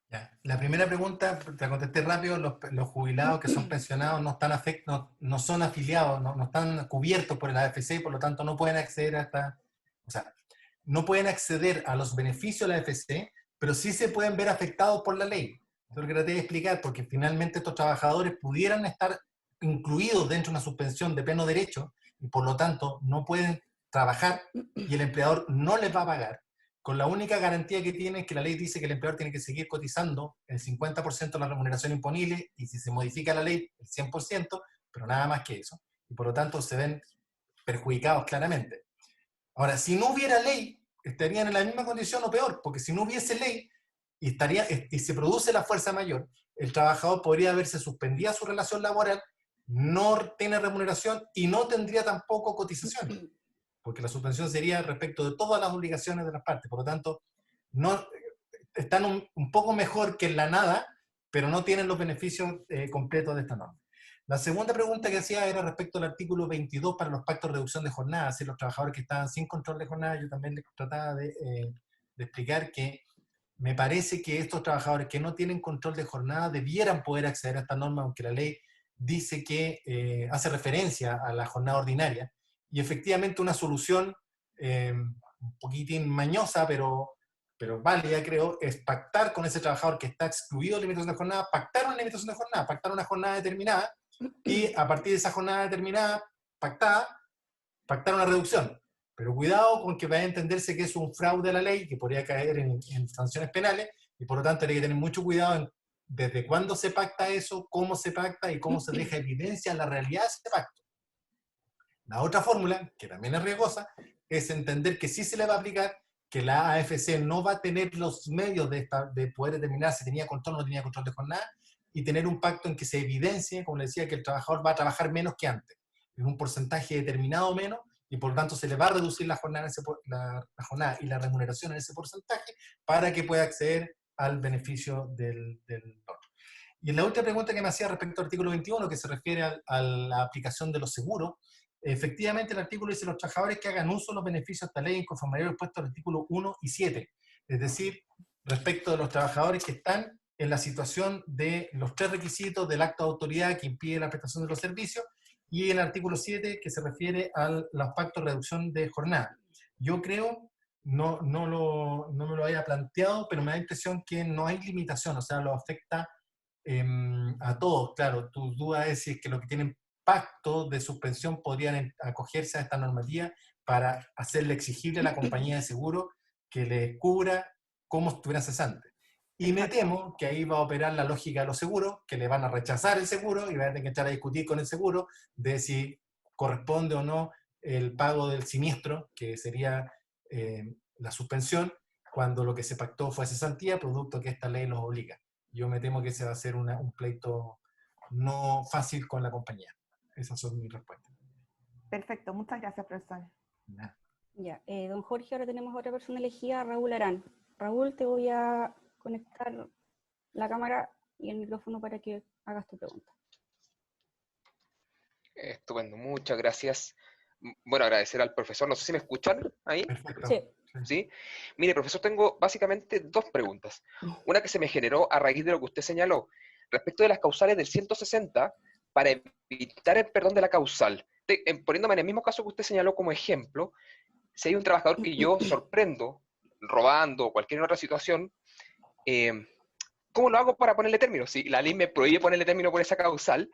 Ya. La primera pregunta, te la contesté rápido, los jubilados que son pensionados no están no son afiliados, no están cubiertos por el AFC y por lo tanto no pueden acceder a esta, o sea, no pueden acceder a los beneficios de la AFC, pero sí se pueden ver afectados por la ley. Eso es lo que traté de explicar, porque finalmente estos trabajadores pudieran estar incluidos dentro de una suspensión de pleno derecho y por lo tanto no pueden trabajar y el empleador no les va a pagar, con la única garantía que tiene es que la ley dice que el empleador tiene que seguir cotizando el 50% de la remuneración imponible y si se modifica la ley, el 100%, pero nada más que eso. Y por lo tanto se ven perjudicados claramente. Ahora, si no hubiera ley, estarían en la misma condición o peor, porque si no hubiese ley y se produce la fuerza mayor, el trabajador podría verse suspendida su relación laboral, no tiene remuneración y no tendría tampoco cotización, porque la suspensión sería respecto de todas las obligaciones de las partes. Por lo tanto, no, están un poco mejor que en la nada, pero no tienen los beneficios completos de esta norma. La segunda pregunta que hacía era respecto al artículo 22 para los pactos de reducción de jornada. Si los trabajadores que estaban sin control de jornada, yo también les trataba de explicar que me parece que estos trabajadores que no tienen control de jornada debieran poder acceder a esta norma, aunque la ley dice que hace referencia a la jornada ordinaria. Y efectivamente una solución un poquitín mañosa, pero válida, creo, es pactar con ese trabajador que está excluido de limitación de jornada, pactar una limitación de jornada, pactar una jornada determinada, y a partir de esa jornada determinada, pactar una reducción. Pero cuidado con que vaya a entenderse que es un fraude a la ley, que podría caer en sanciones penales, y por lo tanto hay que tener mucho cuidado en desde cuándo se pacta eso, cómo se pacta y cómo se deja evidencia en la realidad de ese pacto. La otra fórmula, que también es riesgosa, es entender que sí se le va a aplicar, que la AFC no va a tener los medios de poder determinar si tenía control o no tenía control de jornada, y tener un pacto en que se evidencie, como le decía, que el trabajador va a trabajar menos que antes, en un porcentaje determinado menos, y por lo tanto se le va a reducir la jornada y la remuneración en ese porcentaje para que pueda acceder al beneficio del otro. Y la última pregunta que me hacía respecto al artículo 21, que se refiere a la aplicación de los seguros, efectivamente el artículo dice los trabajadores que hagan uso de los beneficios de esta ley en conformidad dispuesto al artículo 1 y 7, es decir, respecto de los trabajadores que están en la situación de los 3 requisitos del acto de autoridad que impide la prestación de los servicios, y el artículo 7 que se refiere a los pactos de reducción de jornada. Yo creo, no me lo había planteado, pero me da la impresión que no hay limitación, o sea, lo afecta a todos. Claro, tu duda es si es que los que tienen pacto de suspensión podrían acogerse a esta normativa para hacerle exigible a la compañía de seguro que les cubra como estuviera cesante. Y me temo que ahí va a operar la lógica de los seguros, que le van a rechazar el seguro y van a tener que entrar a discutir con el seguro de si corresponde o no el pago del siniestro, que sería la suspensión, cuando lo que se pactó fue cesantía, producto que esta ley los obliga. Yo me temo que ese va a ser un pleito no fácil con la compañía. Esas son mis respuestas. Perfecto, muchas gracias, profesor. Ya, don Jorge, ahora tenemos a otra persona elegida, Raúl Arán. Raúl, te voy a conectar la cámara y el micrófono para que hagas tu pregunta. Estupendo, muchas gracias. Bueno, agradecer al profesor, no sé si me escuchan ahí. Perfecto. Sí. ¿Sí? Mire, profesor, tengo básicamente 2 preguntas. Una que se me generó a raíz de lo que usted señaló, respecto de las causales del 160, para evitar el perdón de la causal. Poniéndome en el mismo caso que usted señaló como ejemplo, si hay un trabajador que yo sorprendo robando o cualquier otra situación, ¿cómo lo hago para ponerle término? Si la ley me prohíbe ponerle término por esa causal,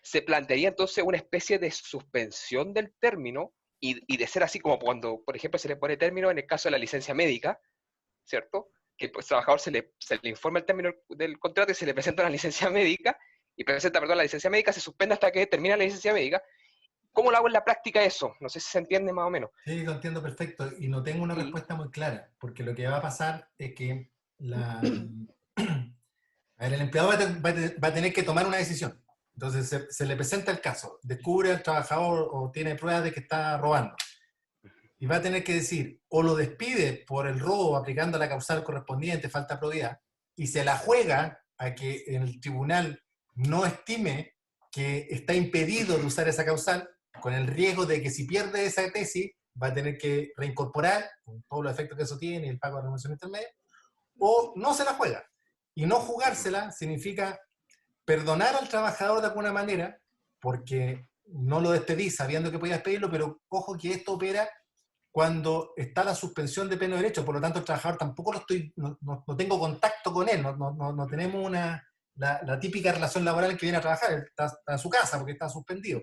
se plantearía entonces una especie de suspensión del término y de ser así como cuando, por ejemplo, se le pone término en el caso de la licencia médica, ¿cierto? Que el trabajador se le informa el término del contrato y se le presenta una licencia médica, y presenta, perdón, la licencia médica, se suspende hasta que termina la licencia médica. ¿Cómo lo hago en la práctica eso? No sé si se entiende más o menos. Sí, lo entiendo perfecto, y no tengo una respuesta muy clara, porque lo que va a pasar es que el empleador va a tener que tomar una decisión. Entonces se le presenta el caso, descubre al trabajador o tiene pruebas de que está robando, y va a tener que decir, o lo despide por el robo aplicando la causal correspondiente, falta de probidad, y se la juega a que el tribunal no estime que está impedido de usar esa causal, con el riesgo de que si pierde esa tesis va a tener que reincorporar, con todos los efectos que eso tiene, el pago de remuneración intermedia, o no se la juega. Y no jugársela significa perdonar al trabajador de alguna manera, porque no lo despedí sabiendo que podía despedirlo, pero ojo que esto opera cuando está la suspensión de pleno derecho, por lo tanto el trabajador tampoco no tengo contacto con él, no tenemos la típica relación laboral que viene a trabajar, él está en su casa porque está suspendido.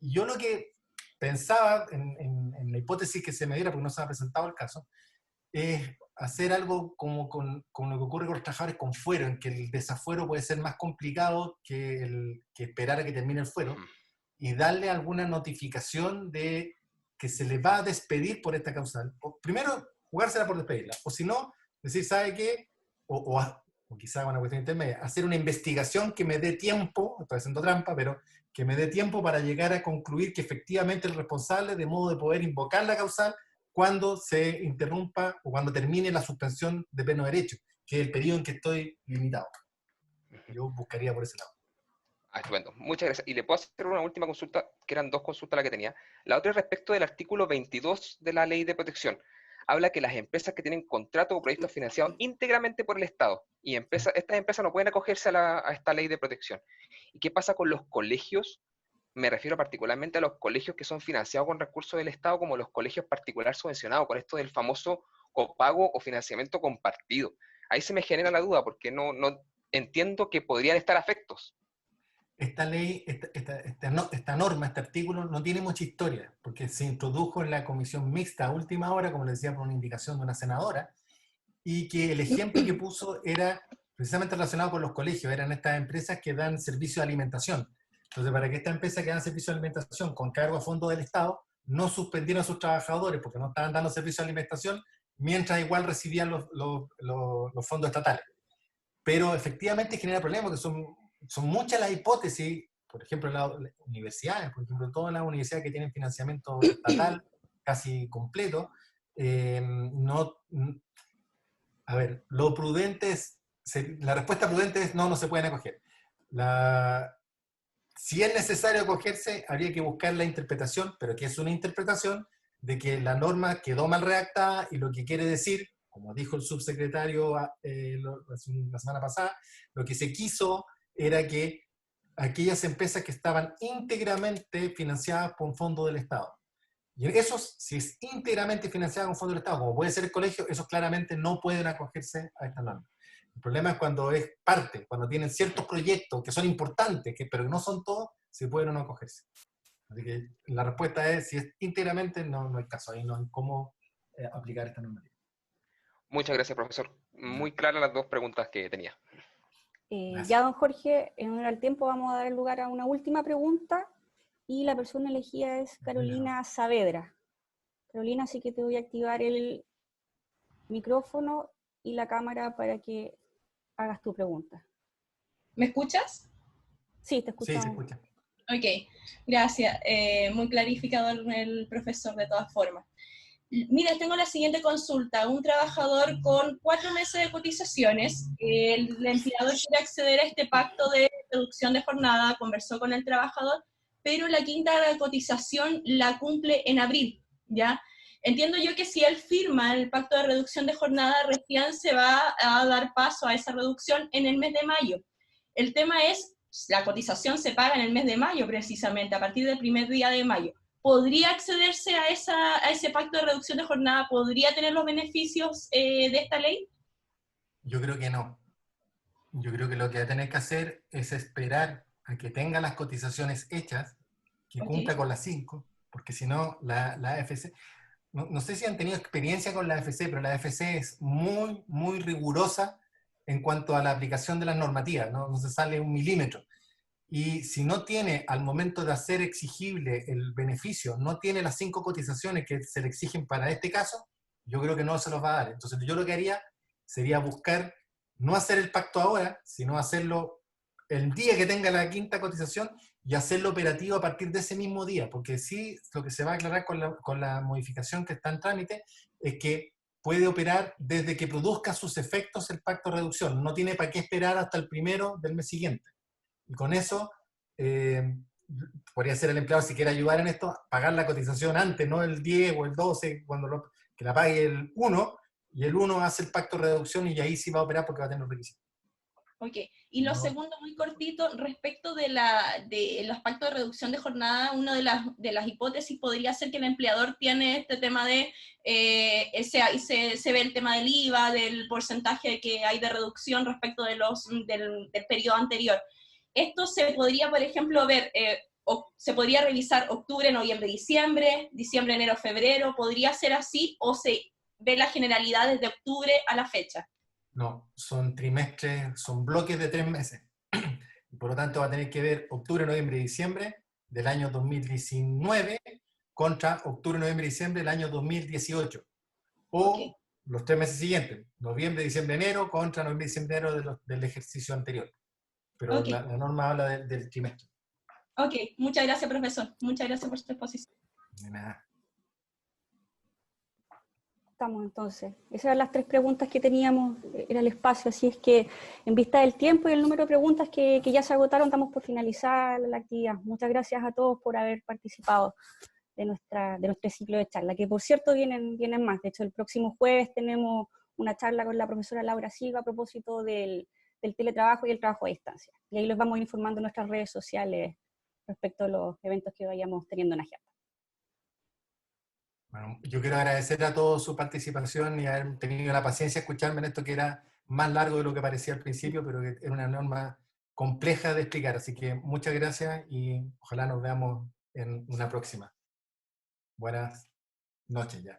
Y yo lo que pensaba en la hipótesis que se me diera, porque no se me ha presentado el caso, es hacer algo como con lo que ocurre con los trabajadores con fuero, en que el desafuero puede ser más complicado que esperar a que termine el fuero, y darle alguna notificación de que se le va a despedir por esta causal. Primero, jugársela por despedirla, o si no, decir, ¿sabe qué? O quizá una cuestión intermedia, hacer una investigación que me dé tiempo, estoy haciendo trampa, pero que me dé tiempo para llegar a concluir que efectivamente el responsable, de modo de poder invocar la causal cuando se interrumpa o cuando termine la suspensión de pleno derecho, que es el periodo en que estoy limitado. Yo buscaría por ese lado. Estupendo. Muchas gracias. Y le puedo hacer una última consulta, que eran dos consultas las que tenía. La otra es respecto del artículo 22 de la Ley de Protección. Habla que las empresas que tienen contrato o proyectos financiados íntegramente por el Estado, y estas empresas no pueden acogerse a esta Ley de Protección. ¿Y qué pasa con los colegios? Me refiero particularmente a los colegios que son financiados con recursos del Estado, como los colegios particulares subvencionados, con esto del famoso copago o financiamiento compartido. Ahí se me genera la duda, porque no entiendo que podrían estar afectos. Esta ley, esta norma, este artículo, no tiene mucha historia, porque se introdujo en la comisión mixta a última hora, como le decía, por una indicación de una senadora, y que el ejemplo que puso era precisamente relacionado con los colegios, eran estas empresas que dan servicio de alimentación. Entonces, para que estas empresas que dan servicio de alimentación con cargo a fondo del Estado no suspendieran a sus trabajadores porque no estaban dando servicio de alimentación, mientras igual recibían los fondos estatales. Pero efectivamente genera problemas, porque son muchas las hipótesis, por ejemplo, en las universidades, por ejemplo, todas las universidades que tienen financiamiento estatal casi completo, a ver, lo prudente es, la respuesta prudente es no se pueden acoger. Si es necesario acogerse, habría que buscar la interpretación, pero que es una interpretación de que la norma quedó mal redactada y lo que quiere decir, como dijo el subsecretario la semana pasada, lo que se quiso era que aquellas empresas que estaban íntegramente financiadas por un fondo del Estado, y esos, si es íntegramente financiado con fondo del Estado, como puede ser el colegio, esos claramente no pueden acogerse a esta norma. El problema es cuando es parte, cuando tienen ciertos proyectos que son importantes, pero que no son todos, se pueden o no acogerse. Así que la respuesta es, si es íntegramente, no hay caso, ahí no hay cómo aplicar esta normativa. Muchas gracias, profesor. Muy claras las dos preguntas que tenía. Ya, don Jorge, en honor al tiempo vamos a dar lugar a una última pregunta, y la persona elegida es Carolina Saavedra. Carolina, así que te voy a activar el micrófono y la cámara para que hagas tu pregunta. ¿Me escuchas? Sí, te escuchamos. Sí, se escucha. Ok, gracias. Muy clarificador el profesor de todas formas. Mira, tengo la siguiente consulta. Un trabajador con 4 meses de cotizaciones, el empleador quiere acceder a este pacto de reducción de jornada, conversó con el trabajador, pero la quinta cotización la cumple en abril, ¿ya? Entiendo yo que si él firma el pacto de reducción de jornada, recién se va a dar paso a esa reducción en el mes de mayo. El tema es, la cotización se paga en el mes de mayo precisamente, a partir del primer día de mayo. ¿Podría accederse a ese pacto de reducción de jornada? ¿Podría tener los beneficios de esta ley? Yo creo que no. Yo creo que lo que va a tener que hacer es esperar a que tenga las cotizaciones hechas, que cumpla con las 5, porque si no, la AFC... No sé si han tenido experiencia con la AFC, pero la AFC es muy, muy rigurosa en cuanto a la aplicación de las normativas, no se sale un milímetro. Y si no tiene, al momento de hacer exigible el beneficio, no tiene las 5 cotizaciones que se le exigen para este caso, yo creo que no se los va a dar. Entonces yo lo que haría sería buscar, no hacer el pacto ahora, sino hacerlo el día que tenga la quinta cotización y hacerlo operativo a partir de ese mismo día, porque sí, lo que se va a aclarar con la modificación que está en trámite es que puede operar desde que produzca sus efectos el pacto de reducción. No tiene para qué esperar hasta el 1 del mes siguiente. Y con eso, podría ser el empleado, si quiere ayudar en esto, pagar la cotización antes, no el 10 o el 12, que la pague el 1, y el 1 hace el pacto de reducción y ahí sí va a operar porque va a tener los requisitos. Ok, y lo No. segundo, muy cortito, respecto de los pactos de reducción de jornada, una de las hipótesis podría ser que el empleador tiene este tema de, se ve el tema del IVA, del porcentaje que hay de reducción respecto de del periodo anterior. Esto se podría, por ejemplo, ver, se podría revisar octubre, noviembre, diciembre, enero, febrero, ¿podría ser así o se ve la generalidad desde octubre a la fecha? No, son trimestres, son bloques de 3 meses. Y por lo tanto va a tener que ver octubre, noviembre y diciembre del año 2019 contra octubre, noviembre y diciembre del año 2018. O Okay. los 3 meses siguientes, noviembre, diciembre, enero contra noviembre, diciembre, enero del ejercicio anterior. Pero Okay. la norma habla del trimestre. Ok, muchas gracias, profesor. Muchas gracias por su exposición. De nada. Estamos entonces. Esas eran las 3 preguntas que teníamos, era el espacio, así es que en vista del tiempo y el número de preguntas que ya se agotaron, estamos por finalizar la actividad. Muchas gracias a todos por haber participado de nuestro ciclo de charla, que por cierto vienen más. De hecho, el próximo jueves tenemos una charla con la profesora Laura Silva a propósito del teletrabajo y el trabajo a distancia. Y ahí los vamos a ir informando en nuestras redes sociales respecto a los eventos que vayamos teniendo en agenda. Bueno, yo quiero agradecer a todos su participación y haber tenido la paciencia de escucharme en esto que era más largo de lo que parecía al principio, pero que era una norma compleja de explicar. Así que muchas gracias y ojalá nos veamos en una próxima. Buenas noches ya.